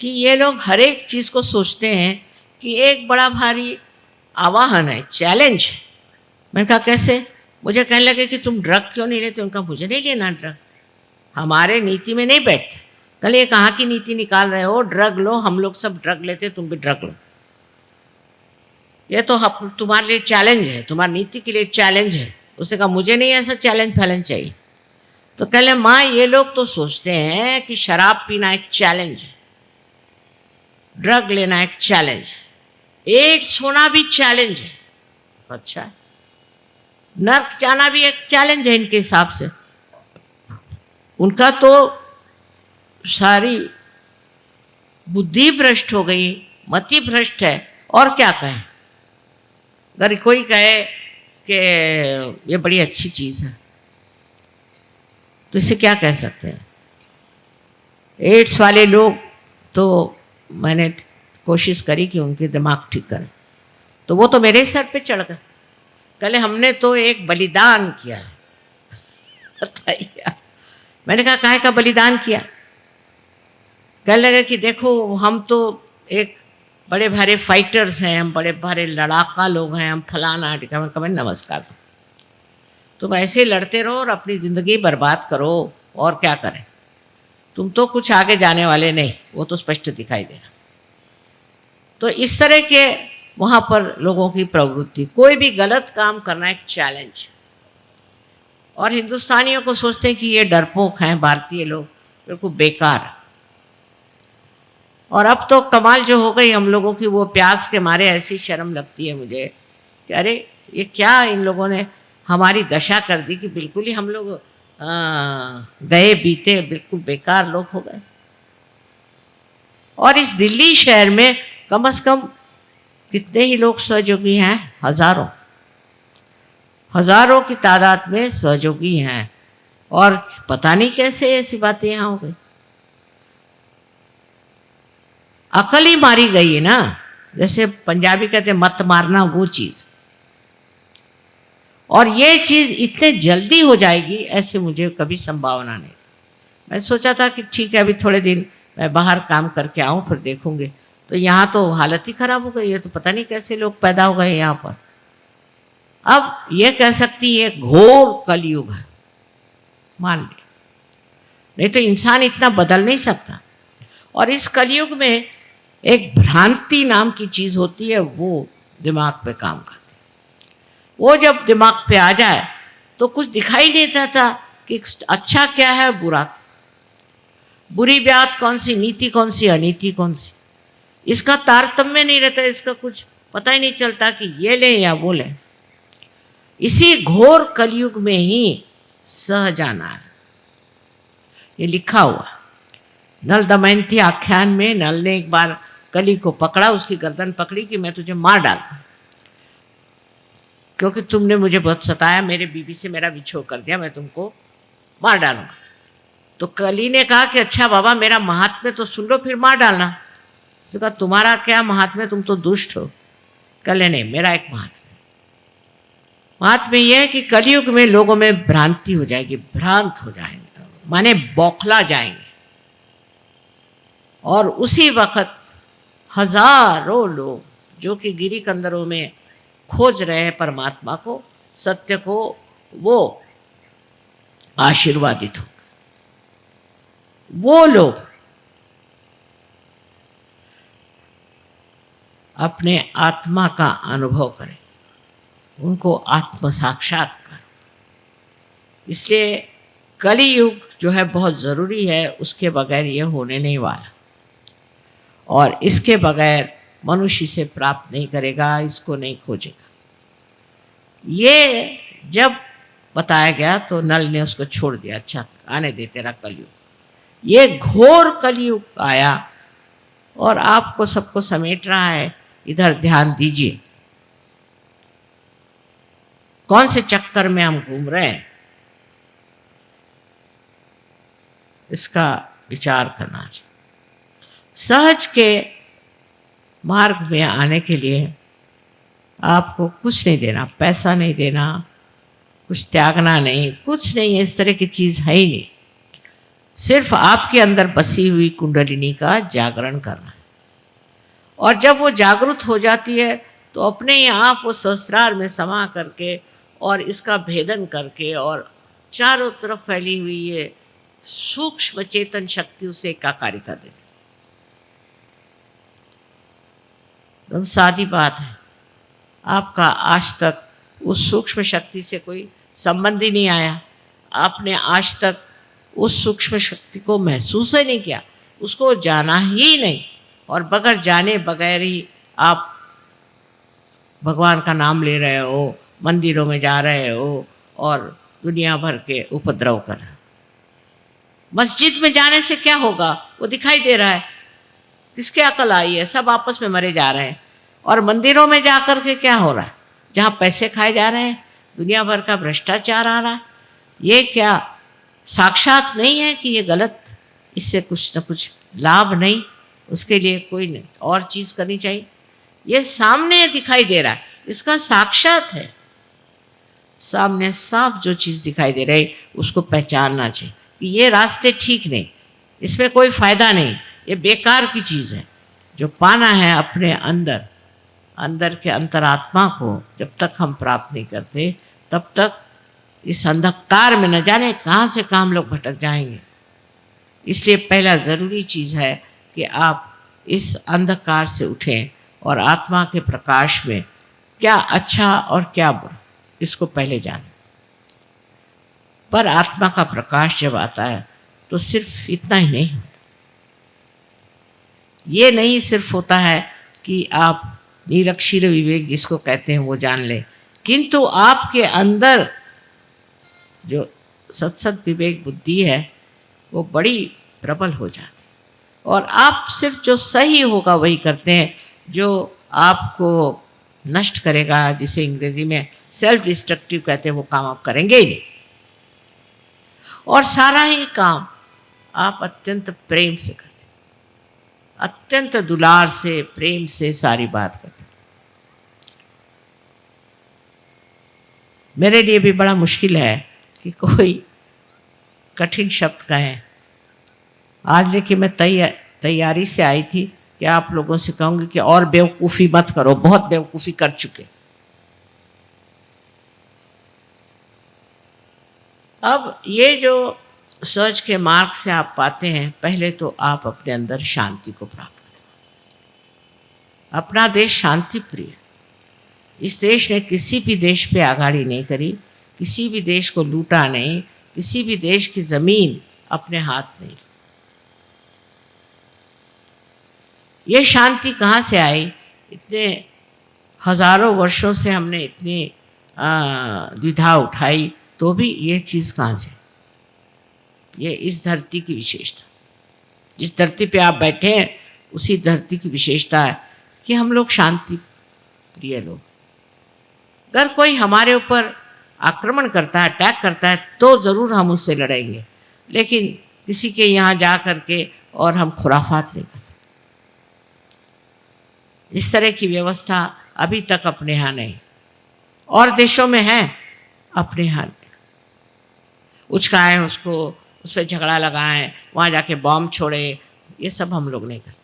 कि ये लोग हर एक चीज़ को सोचते हैं कि एक बड़ा भारी आवाहन है, चैलेंज है। मैंने कहा कैसे? मुझे कहने लगे कि तुम ड्रग क्यों नहीं लेते? उनका मुझे नहीं लेना ड्रग, हमारे नीति में नहीं बैठते। कल ये कहाँ की नीति निकाल रहे हो? ड्रग लो, हम लोग सब ड्रग लेते, तुम भी ड्रग लो। ये तो तुम्हारे लिए चैलेंज है, तुम्हारी नीति के लिए चैलेंज है। उसने कहा मुझे नहीं ऐसा चैलेंज फैलेंज चाहिए। तो कह ले माँ, ये लोग तो सोचते हैं कि शराब पीना एक चैलेंज है, ड्रग लेना एक चैलेंज है, एड्स होना भी चैलेंज है। अच्छा, नर्क जाना भी एक चैलेंज है इनके हिसाब से। उनका तो सारी बुद्धि भ्रष्ट हो गई, मति भ्रष्ट है। और क्या कहें? अगर कोई कहे कि ये बड़ी अच्छी चीज़ है तो इसे क्या कह सकते हैं? एड्स वाले लोग तो मैंने कोशिश करी कि उनके दिमाग ठीक करें, तो वो तो मेरे सर पे चढ़ गए। कहले हमने तो एक बलिदान किया है। बताइए। मैंने कहा काहे का बलिदान किया? कहने लगे कि देखो हम तो एक बड़े भारे फाइटर्स हैं, हम बड़े भारे लड़ाका लोग हैं, हम फलाना टिका। मैं नमस्कार, तुम ऐसे लड़ते रहो और अपनी ज़िंदगी बर्बाद करो, और क्या करें? तुम तो कुछ आगे जाने वाले नहीं, वो तो स्पष्ट दिखाई दे रहा। तो इस तरह के वहाँ पर लोगों की प्रवृत्ति, कोई भी गलत काम करना एक चैलेंज। और हिंदुस्तानियों को सोचते हैं कि ये डरपोक हैं भारतीय लोग, बिल्कुल बेकार। और अब तो कमाल जो हो गई हम लोगों की, वो प्यास के मारे ऐसी शर्म लगती है मुझे कि अरे ये क्या इन लोगों ने हमारी दशा कर दी कि बिल्कुल ही हम लोग गए बीते बिल्कुल बेकार लोग हो गए। और इस दिल्ली शहर में कम से कम कितने ही लोग सहयोगी हैं? हजारों हजारों की तादाद में सहयोगी हैं। और पता नहीं कैसे ऐसी बातें यहाँ हो गई। अकल ही मारी गई है ना, जैसे पंजाबी कहते हैं मत मारना, वो चीज़। और ये चीज़ इतने जल्दी हो जाएगी ऐसे मुझे कभी संभावना नहीं। मैं सोचा था कि ठीक है अभी थोड़े दिन मैं बाहर काम करके आऊँ फिर देखूँगे। तो यहाँ तो हालत ही ख़राब हो गई है। तो पता नहीं कैसे लोग पैदा हो गए यहाँ पर। अब ये कह सकती है घोर कलयुग है, मान लिया, नहीं तो इंसान इतना बदल नहीं सकता। और इस कलयुग में एक भ्रांति नाम की चीज़ होती है, वो दिमाग पे काम करती है। वो जब दिमाग पे आ जाए तो कुछ दिखाई नहीं देता कि अच्छा क्या है, बुरा, बुरी बात कौन सी, नीति कौन सी, अनीति कौन सी, इसका तारतम्य नहीं रहता। इसका कुछ पता ही नहीं चलता कि ये लें या वो लें। इसी घोर कलयुग में ही सह जाना है, ये लिखा हुआ। नल दमयंती आख्यान में नल ने एक बार कली को पकड़ा, उसकी गर्दन पकड़ी कि मैं तुझे मार डालता क्योंकि तुमने मुझे बहुत सताया, मेरे बीवी से मेरा विछोह कर दिया, मैं तुमको मार डालूंगा। तो कली ने कहा कि अच्छा बाबा मेरा महात्म्य तो सुन लो फिर मार डालना। उसने कहा तुम्हारा क्या महात्म्य, तुम तो दुष्ट हो। कले नहीं, मेरा एक महात्म्य। महात्म्य यह है कि कलयुग में लोगों में भ्रांति हो जाएगी, भ्रांत हो जाएंगे, माने बौखला जाएंगे। और उसी वक्त हजारों लोग जो कि गिरी कंदरों में खोज रहे हैं परमात्मा को, सत्य को, वो आशीर्वादित हो। वो लोग अपने आत्मा का अनुभव करें, उनको आत्म साक्षात्कार। इसलिए कली युग जो है बहुत ज़रूरी है, उसके बगैर ये होने नहीं वाला, और इसके बगैर मनुष्य इसे प्राप्त नहीं करेगा, इसको नहीं खोजेगा। ये जब बताया गया तो नल ने उसको छोड़ दिया, अच्छा आने दे तेरा कलयुग। ये घोर कलयुग आया और आपको सबको समेट रहा है, इधर ध्यान दीजिए। कौन से चक्कर में हम घूम रहे हैं, इसका विचार करना चाहिए। सहज के मार्ग में आने के लिए आपको कुछ नहीं देना, पैसा नहीं देना, कुछ त्यागना नहीं, कुछ नहीं, इस तरह की चीज़ है ही नहीं। सिर्फ आपके अंदर बसी हुई कुंडलिनी का जागरण करना है। और जब वो जागृत हो जाती है तो अपने ही आप वो सहस्त्रार में समा करके और इसका भेदन करके और चारों तरफ फैली हुई ये सूक्ष्म चेतन शक्ति उसे एकाकारिता दे। एकदम सादी बात है, आपका आज तक उस सूक्ष्म शक्ति से कोई संबंध ही नहीं आया, आपने आज तक उस सूक्ष्म शक्ति को महसूस ही नहीं किया, उसको जाना ही नहीं, और बगैर जाने बगैर ही आप भगवान का नाम ले रहे हो, मंदिरों में जा रहे हो और दुनिया भर के उपद्रव कर रहे हो। मस्जिद में जाने से क्या होगा, वो दिखाई दे रहा है, किसकी अकल आई है, सब आपस में मरे जा रहे हैं। और मंदिरों में जा कर के क्या हो रहा है, जहाँ पैसे खाए जा रहे हैं, दुनिया भर का भ्रष्टाचार आ रहा है। ये क्या साक्षात नहीं है कि ये गलत, इससे कुछ न कुछ लाभ नहीं, उसके लिए कोई नहीं और चीज़ करनी चाहिए। ये सामने दिखाई दे रहा है, इसका साक्षात है, सामने साफ जो चीज़ दिखाई दे रही उसको पहचानना चाहिए कि ये रास्ते ठीक नहीं, इसमें कोई फ़ायदा नहीं, ये बेकार की चीज़ है। जो पाना है अपने अंदर, अंदर के अंतरात्मा को जब तक हम प्राप्त नहीं करते, तब तक इस अंधकार में न जाने कहाँ से कहाँ हम लोग भटक जाएंगे। इसलिए पहला ज़रूरी चीज़ है कि आप इस अंधकार से उठें और आत्मा के प्रकाश में क्या अच्छा और क्या बुरा, इसको पहले जानें। पर आत्मा का प्रकाश जब आता है तो सिर्फ इतना ही नहीं होता, ये नहीं सिर्फ होता है कि आप निरक्षीर विवेक जिसको कहते हैं वो जान लें, किंतु आपके अंदर जो सत्सत विवेक बुद्धि है वो बड़ी प्रबल हो जाती, और आप सिर्फ जो सही होगा वही करते हैं, जो आपको नष्ट करेगा, जिसे अंग्रेजी में सेल्फ डिस्ट्रक्टिव कहते हैं, वो काम आप करेंगे ही नहीं। और सारा ही काम आप अत्यंत प्रेम से करते, अत्यंत दुलार से, प्रेम से सारी बात करते। मेरे लिए भी बड़ा मुश्किल है कि कोई कठिन शब्द कहें आज, लेकिन मैं तैयारी से आई थी कि आप लोगों से कहूँगी कि और बेवकूफ़ी मत करो, बहुत बेवकूफ़ी कर चुके। अब ये जो सहज के मार्ग से आप पाते हैं, पहले तो आप अपने अंदर शांति को प्राप्त करें। अपना देश शांति प्रिय, इस देश ने किसी भी देश पे आगाड़ी नहीं करी, किसी भी देश को लूटा नहीं, किसी भी देश की ज़मीन अपने हाथ नहीं। ये शांति कहाँ से आई? इतने हजारों वर्षों से हमने इतनी द्विधा उठाई, तो भी ये चीज़ कहाँ से? ये इस धरती की विशेषता, जिस धरती पे आप बैठे हैं उसी धरती की विशेषता है कि हम लोग शांति प्रिय लोग। अगर कोई हमारे ऊपर आक्रमण करता है, अटैक करता है, तो ज़रूर हम उससे लड़ेंगे, लेकिन किसी के यहाँ जा कर के और हम खुराफात नहीं करते। इस तरह की व्यवस्था अभी तक अपने यहाँ नहीं। और देशों में है अपने हाल में, उचकाएं उसको, उस पर झगड़ा लगाएं, वहाँ जाके बॉम्ब छोड़े, ये सब हम लोग नहीं करते।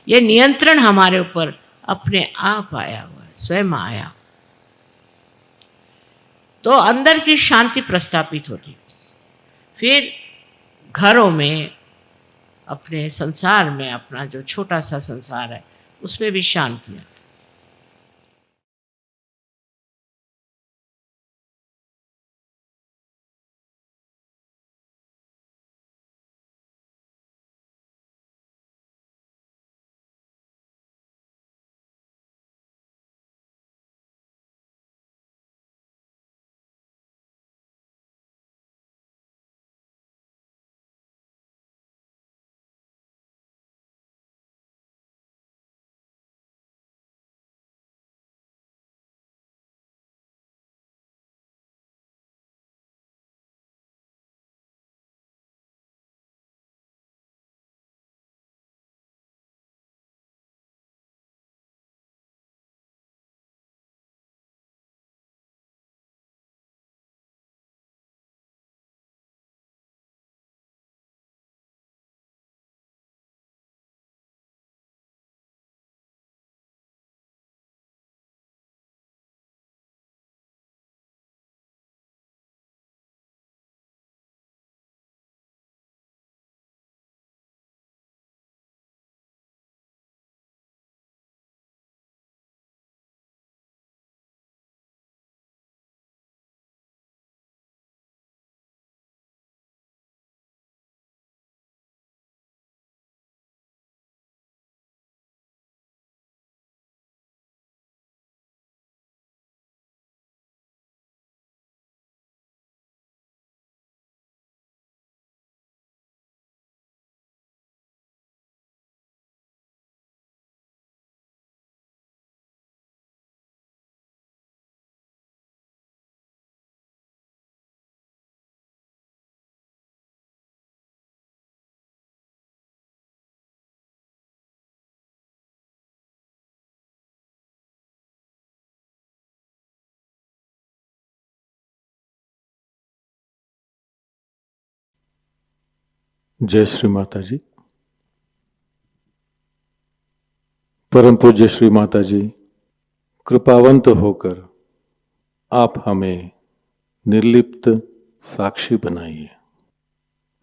ये नियंत्रण हमारे ऊपर अपने आप आया हुआ है, स्वयं आया, तो अंदर की शांति प्रस्थापित होती। फिर घरों में, अपने संसार में, अपना जो छोटा सा संसार है उसमें भी शांति है। जय श्री माता जी। परम पूज्य श्री माता जी, कृपावंत होकर आप हमें निर्लिप्त साक्षी बनाइए।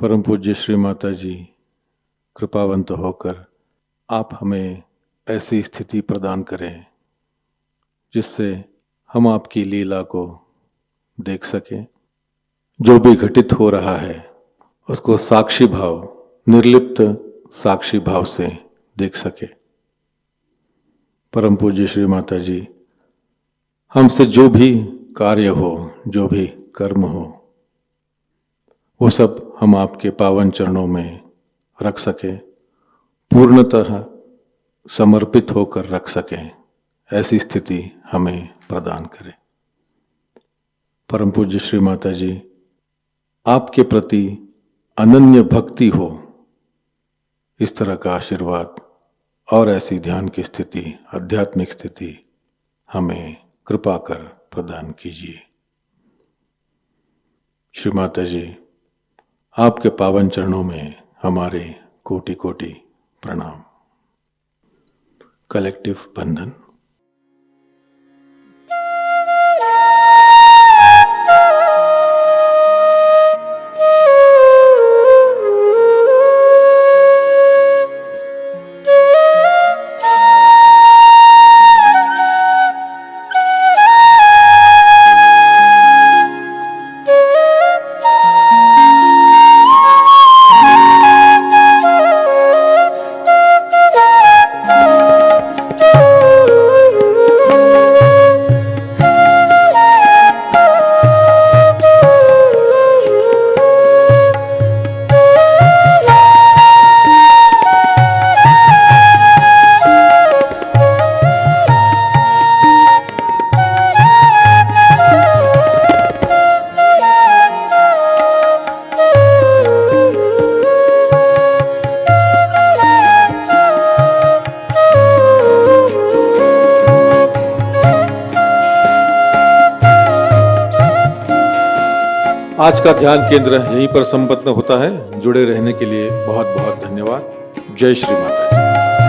परम पूज्य श्री माता जी, कृपावंत होकर आप हमें ऐसी स्थिति प्रदान करें जिससे हम आपकी लीला को देख सकें। जो भी घटित हो रहा है उसको साक्षी भाव, निर्लिप्त साक्षी भाव से देख सके। परम पूज्य श्री माता जी, हमसे जो भी कार्य हो, जो भी कर्म हो, वो सब हम आपके पावन चरणों में रख सके, पूर्णतः समर्पित होकर रख सकें, ऐसी स्थिति हमें प्रदान करें। परम पूज्य श्री माता जी, आपके प्रति अनन्य भक्ति हो, इस तरह का आशीर्वाद और ऐसी ध्यान की स्थिति, आध्यात्मिक स्थिति हमें कृपा कर प्रदान कीजिए। श्री माता जी, आपके पावन चरणों में हमारे कोटि कोटि प्रणाम। कलेक्टिव बंधन। आज का ध्यान केंद्र यहीं पर संपन्न होता है। जुड़े रहने के लिए बहुत बहुत धन्यवाद। जय श्री माता जी।